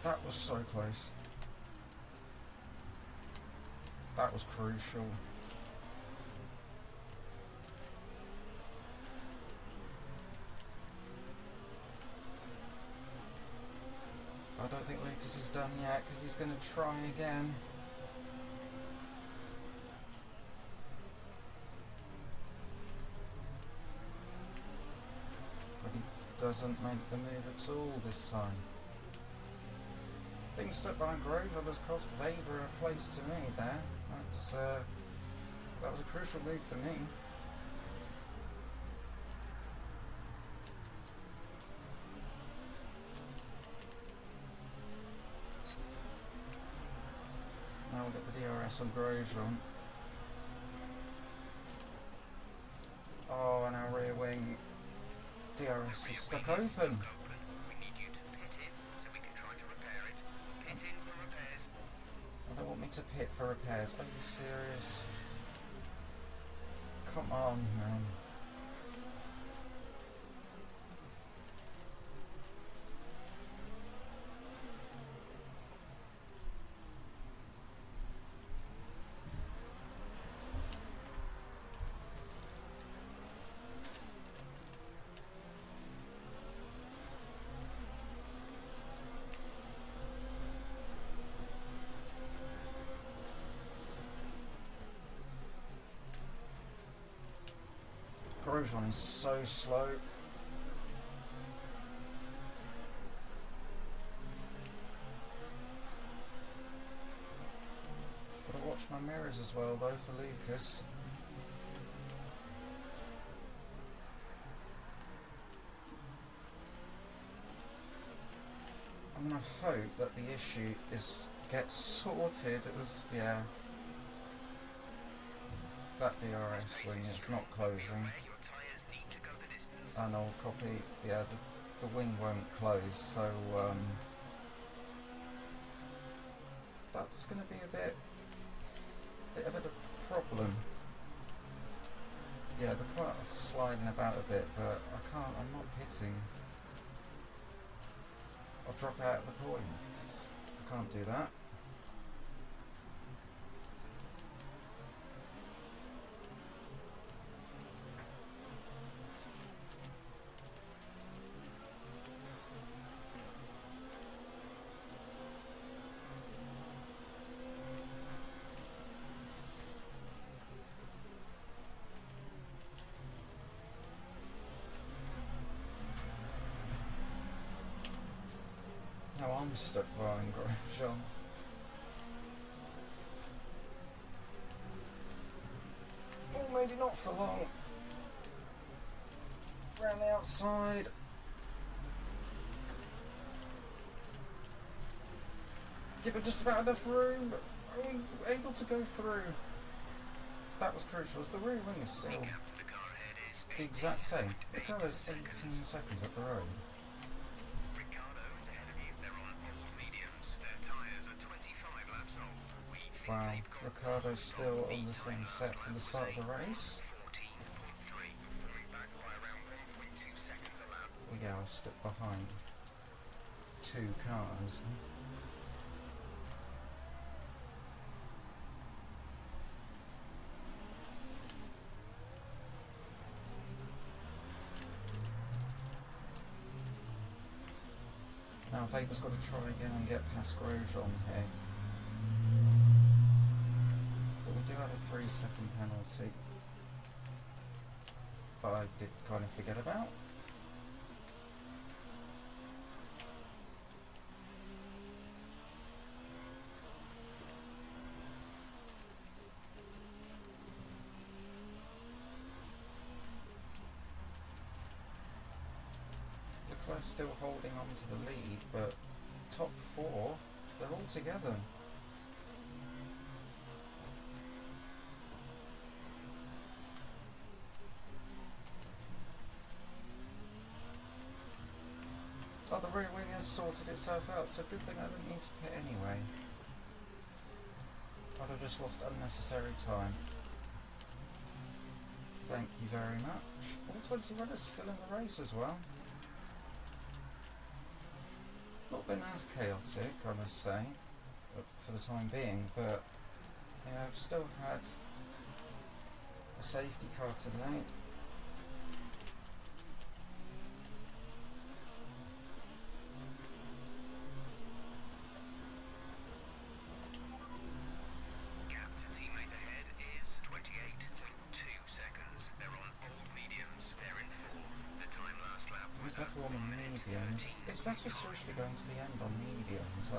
A: That was so close. That was crucial. I don't think Lucas is done yet because he's going to try again. But he doesn't make the move at all this time. Being stuck behind Grosjean has cost Weber a place to me there. That was a crucial move for me. Now we'll get the DRS on Grosjean. Oh, and our rear wing DRS is stuck open.
D: We need you to pit in so we can try to repair it. Pit in for repairs.
A: I don't want me to pit for repairs. Are you serious? Come on, man. Grosjean is so slow. Gotta watch my mirrors as well though for Lucas. I'm gonna hope that the issue gets sorted. It was, yeah. That DRS wing, it's not closing. And I'll copy, yeah, the wing won't close, so that's going to be a bit of a problem. Yeah, the car's sliding about a bit, but I'm not pitting. I'll drop out of the points. I can't do that. Now I'm stuck behind Grosjean. Oh, maybe not for long. Round the outside. Give it just about enough room. Are we able to go through? That was crucial. The rear wing is still the exact same. The car is 18 seconds up the road. Wow, Ricciardo's still on the same set from the start of the race.
D: 14.3. You're falling back by around 1.2 seconds a lap.
A: We are stuck behind 2 cars. Now Faber's got to try again and get past Grosjean here. But we do have a 3-second penalty. But I did kind of forget about. Leclerc's still holding on to the lead, but top 4, they're all together. Oh, the rear wing has sorted itself out, so good thing I didn't need to pit anyway. I'd have just lost unnecessary time. Thank you very much. All 20 runners still in the race as well. Not been as chaotic, I must say, for the time being, but yeah, I've still had a safety car today.
D: Gap to teammate ahead is 28.2 seconds. They're on old mediums. They're in 4th. The time last lap was
A: That's all on mediums. Is Vettel seriously going to the end on mediums?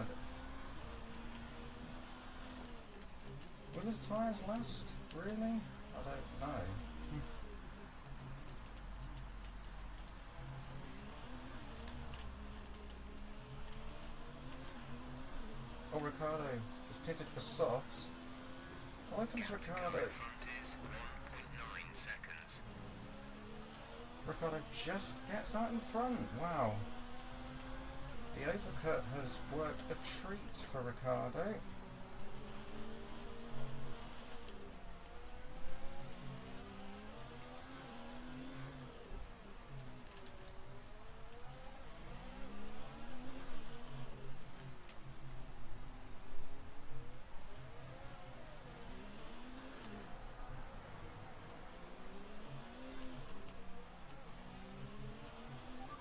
A: Will his tyres last? Really? I don't know. Oh, Ricciardo is pitted for softs. Oh, here comes Ricciardo.
D: front is 1.9 seconds.
A: Ricciardo just gets out in front. Wow. The overcut has worked a treat for Ricciardo.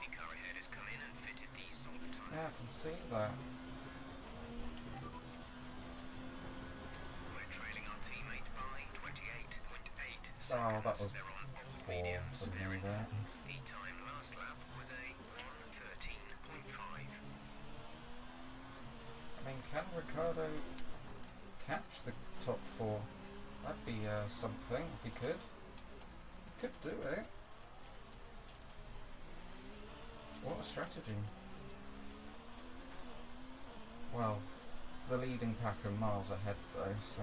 D: The car ahead has come in and fitted the soft tyre.
A: Yeah, I can see that.
D: We're trailing our teammate by 28.8 seconds.
A: Oh, that was
D: They're on old
A: poor
D: mediums.
A: from
D: They're
A: me
D: in
A: there.
D: 4th. The time last lap was a 1:13.5.
A: I mean, can Ricciardo catch the top 4? That'd be something if he could. He could do it. What a strategy. Well, the leading pack are miles ahead though, so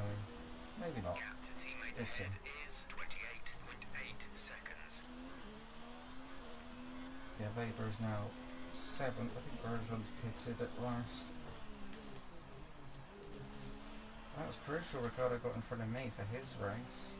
A: maybe not.
D: Gap to teammate
A: We'll see.
D: ahead is 28.8 seconds.
A: Yeah, Weber is now 7th. I think Grosjean's pitted at last. That was crucial. Ricciardo got in front of me for his race.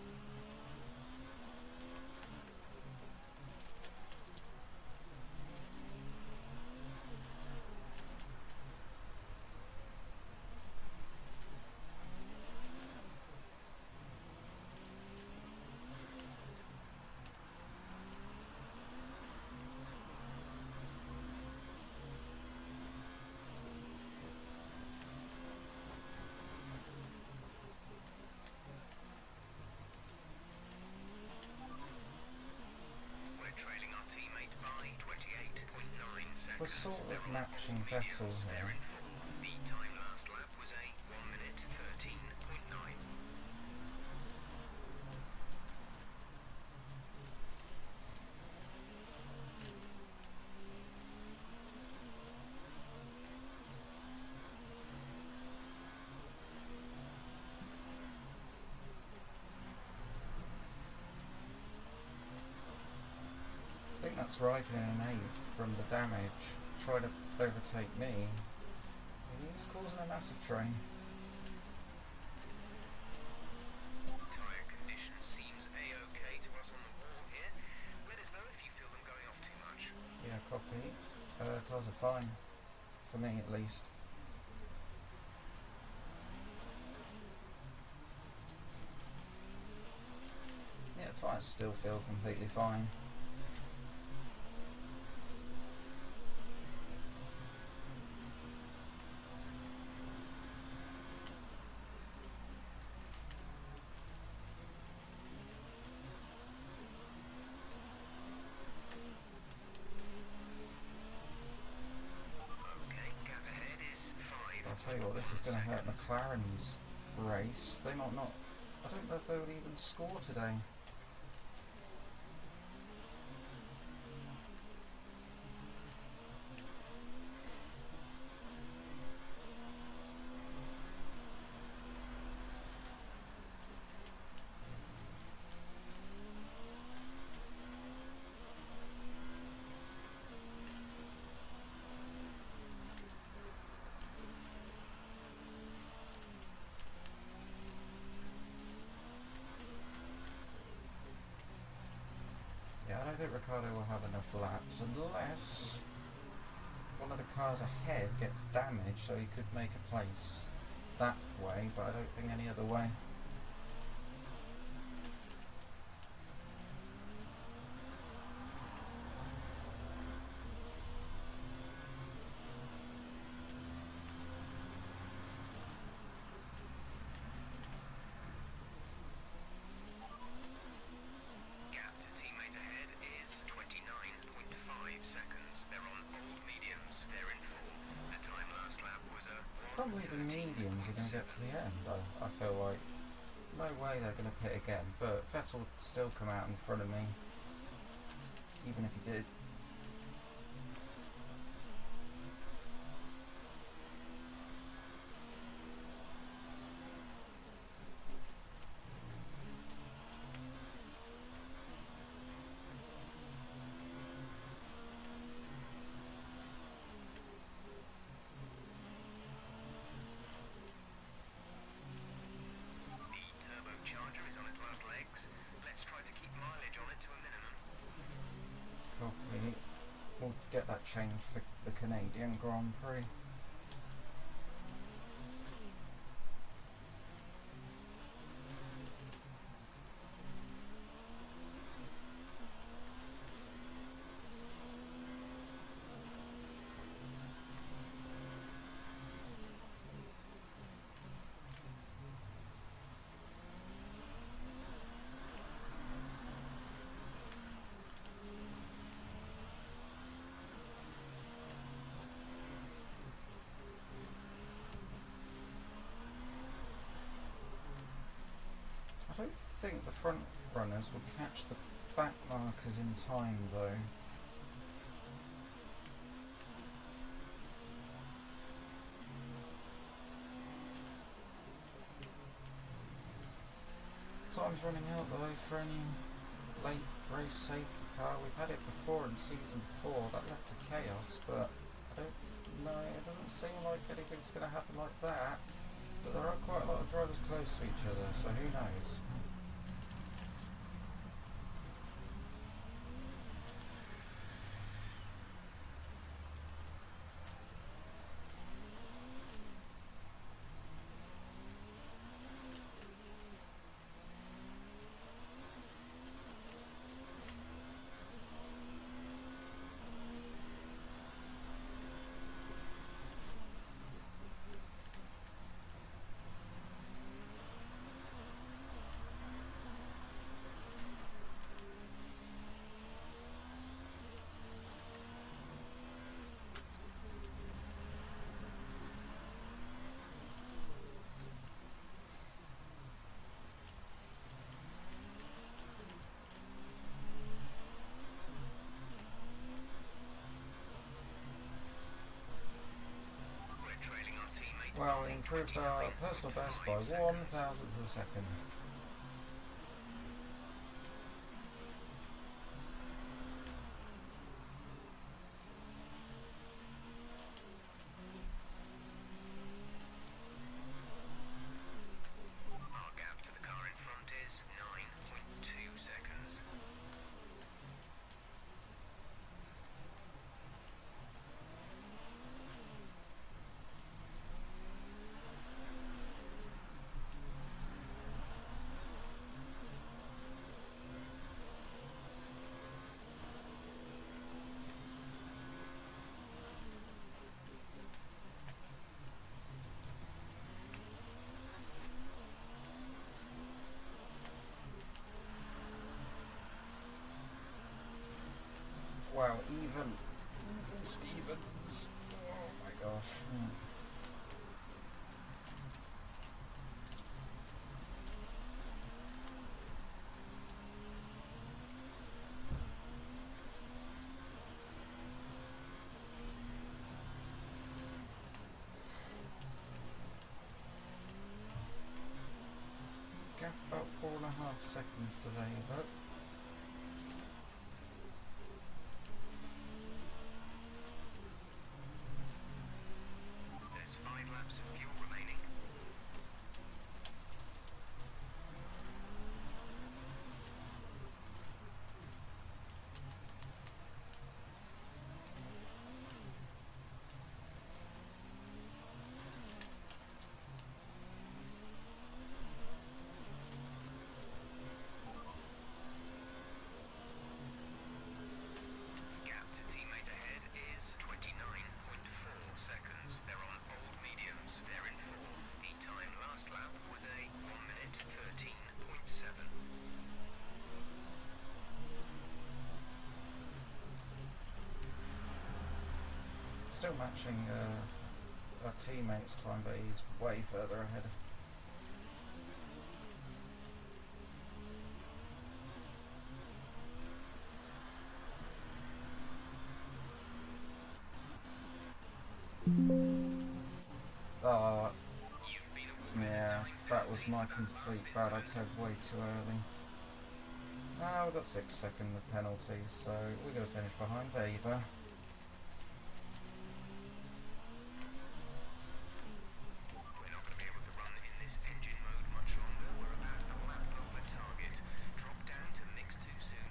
D: We're trailing our teammate by 28.9 seconds.
A: We're sort of
D: They're on
A: matching
D: old
A: Vettel
D: mediums. They're
A: here.
D: in 4th. The time last lap was a 1:13.9.
A: I think that's Raikkonen in 8th from the damage. Tried to overtake me. He's causing a massive train. for me at least. Yeah, tyres still feel completely fine. I'll tell you what, this is going to hurt McLaren's race. They might not. I don't know if they would even score today. Yeah, I don't think Ricciardo will have enough laps unless one of the cars ahead gets damaged, so he could make a place that way, but I don't think any other way. Probably the mediums are going to get to the end. I feel like no way they're going to pit again, but Vettel would still come out in front of me, even if he did. We'll get that changed for the Canadian Grand Prix. I don't think the front runners will catch the back markers in time though. Time's running out though for any late race safety car. We've had it before in season 4, that led to chaos, but I don't know, it doesn't seem like anything's going to happen like that. But there are quite a lot of drivers close to each other, so who knows? Well, we improved our personal best by 1,000th of a second.
D: Our gap to the car in front is 9.2 seconds.
A: Even Stevens. Oh my gosh. Gap about 4.5 seconds to Weber.
D: There's 5 laps of fuel remaining. Gap to teammate ahead is 29.4 seconds. They're on old mediums. They're in 4th. The time last lap was a 1 minute 13.7.
A: Still matching our teammate's time, but he's way further ahead.
D: You've been awarded
A: Yeah,
D: time
A: that was my
D: penalty for
A: complete
D: fastest
A: bad. I
D: lap.
A: said way too early. We've got 6 seconds of penalty, so we're going to finish behind Weber.
D: We're not going to be able to run in this engine mode much longer. We're about a lap over target. Drop down to mix too soon.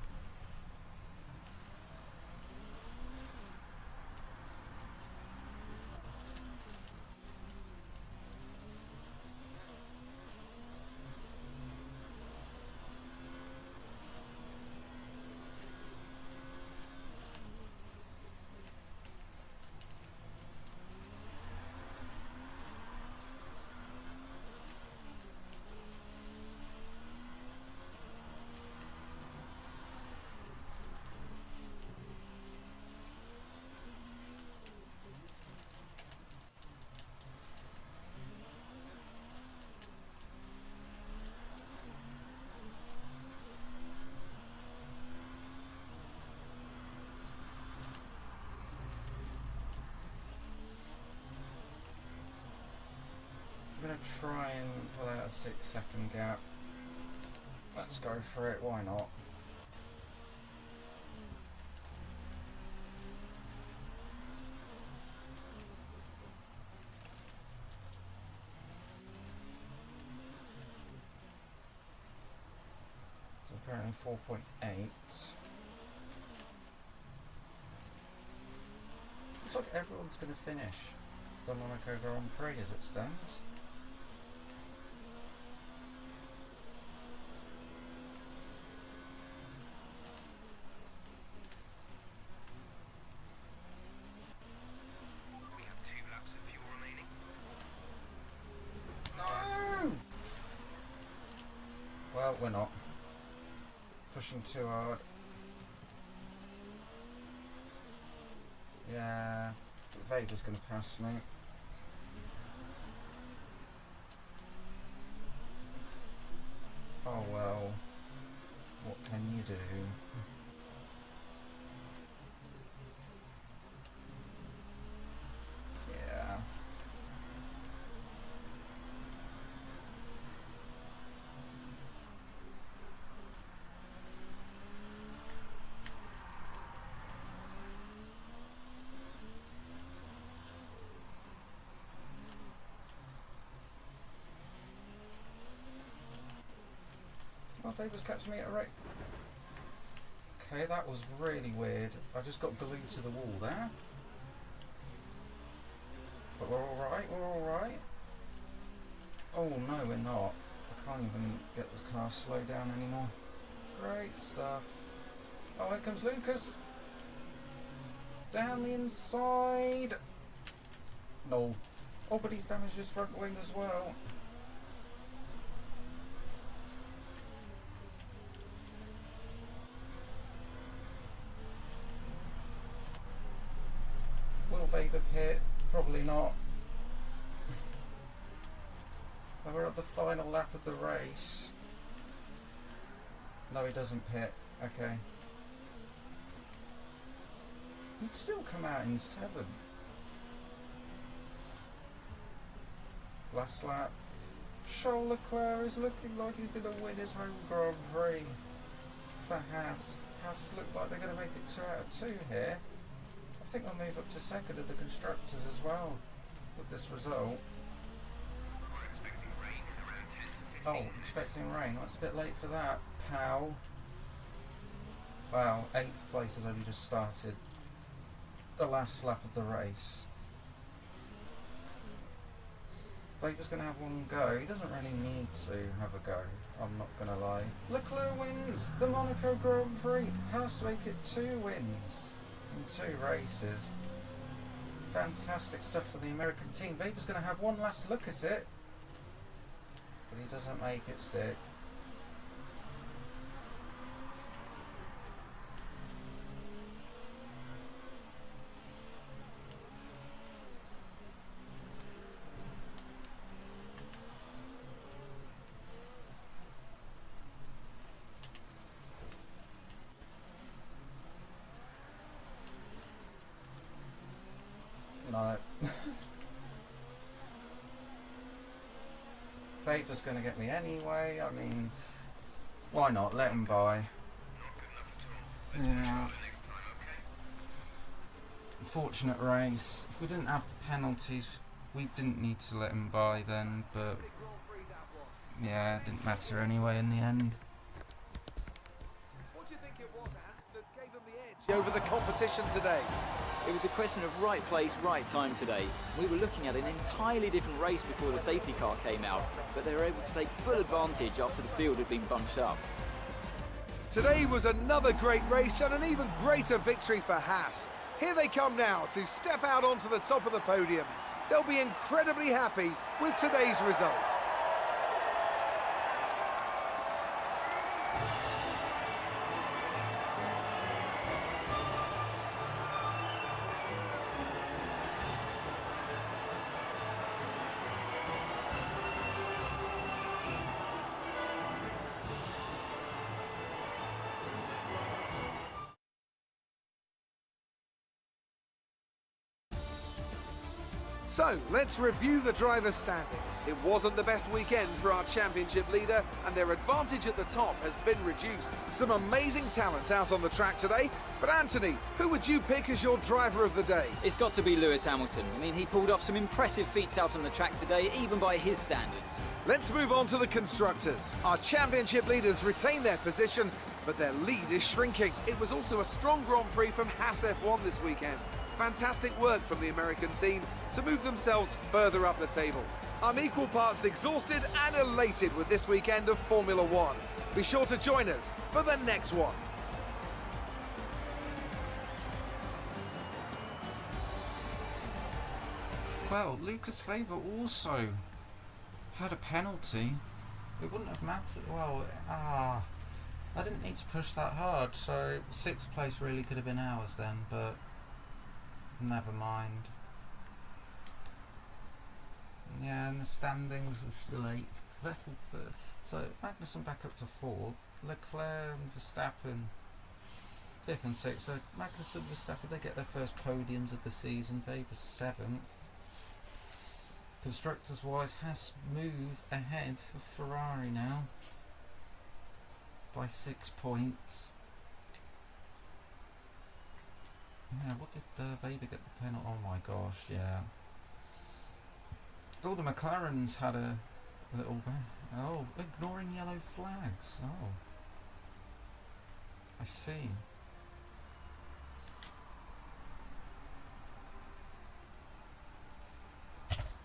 A: I'm going to try and pull out a 6-second gap. Let's go for it, why not? So apparently 4.8. Looks like everyone's going to finish the Monaco Grand Prix as it stands.
D: We have 2 laps of fuel remaining.
A: No! Well, we're not. Pushing too hard. Yeah, Weber's going to pass me. Oh well, what can you do? Yeah. Oh, Weber's catching me at a rate. Okay, that was really weird. I just got glued to the wall there. But we're alright, we're alright. Oh no, we're not. I can't even get this car slowed down anymore. Great stuff. Oh, here comes Lucas. Down the inside. No. Oh, but he's damaged his front wing as well. Weber pit? Probably not. But we're at the final lap of the race. No, he doesn't pit. Okay. He'd still come out in 7th. Last lap. Charles Leclerc is looking like he's going to win his home Grand Prix for Haas. Haas look like they're going to make it 2 out of 2 here. I think they'll move up to 2nd of the constructors as well with this result.
D: We're expecting rain around 10 to 15
A: Oh,
D: minutes.
A: expecting rain. Well, it's a bit late for that. Pow. Wow, 8th place has only just started the last lap of the race. Weber's going to have one go. He doesn't really need to have a go, I'm not going to lie. Leclerc wins the Monaco Grand Prix. Haas make it 2 wins in 2 races. Fantastic stuff for the American team. Weber's going to have one last look at it, but he doesn't make it stick. No. Weber's going to get me anyway. I mean, why not? Let him by. Yeah. Unfortunate race. If we didn't have the penalties, we didn't need to let him by then, but yeah, it didn't matter anyway in the end.
B: What do you think it was, Hans, that gave them the edge over the competition today?
C: It was a question of right place, right time today. We were looking at an entirely different race before the safety car came out, but they were able to take full advantage after the field had been bunched up.
B: Today was another great race and an even greater victory for Haas. Here they come now to step out onto the top of the podium. They'll be incredibly happy with today's result. So, let's review the drivers' standings. It wasn't the best weekend for our championship leader, and their advantage at the top has been reduced. Some amazing talent out on the track today, but Anthony, who would you pick as your driver of the day?
C: It's got to be Lewis Hamilton. I mean, he pulled off some impressive feats out on the track today, even by his standards.
B: Let's move on to the constructors. Our championship leaders retain their position, but their lead is shrinking. It was also a strong Grand Prix from Haas F1 this weekend. Fantastic work from the American team to move themselves further up the table. I'm equal parts exhausted and elated with this weekend of Formula One. Be sure to join us for the next one.
A: Well, Lucas Weber also had a penalty. It wouldn't have mattered. Well, I didn't need to push that hard, so 6th place really could have been ours then, but never mind. Yeah, and the standings were still 8th. Vettel 3rd. So Magnussen back up to 4th. Leclerc and Verstappen 5th and 6th. So Magnussen and Verstappen, they get their first podiums of the season. Weber's 7th. Constructors wise, Haas move ahead of Ferrari now by 6 points. Yeah, what did Weber get the penalty? Oh my gosh, yeah. Oh, the McLarens had a little... Oh, ignoring yellow flags. Oh. I see.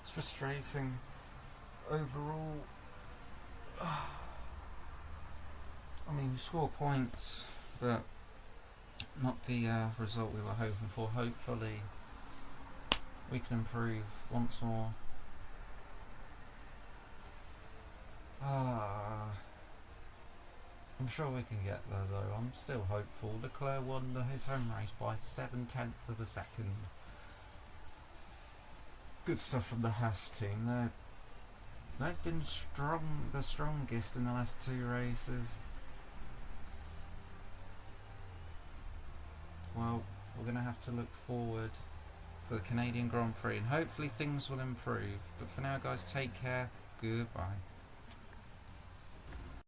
A: It's frustrating overall. I mean, we score points, but not the result we were hoping for. Hopefully we can improve once more. I'm sure we can get there though. I'm still hopeful. Leclerc won his home race by 7/10 of a second. Good stuff from the Haas team. They've been the strongest in the last 2 races. Well, we're going to have to look forward to the Canadian Grand Prix, and hopefully things will improve. But for now, guys, take care. Goodbye.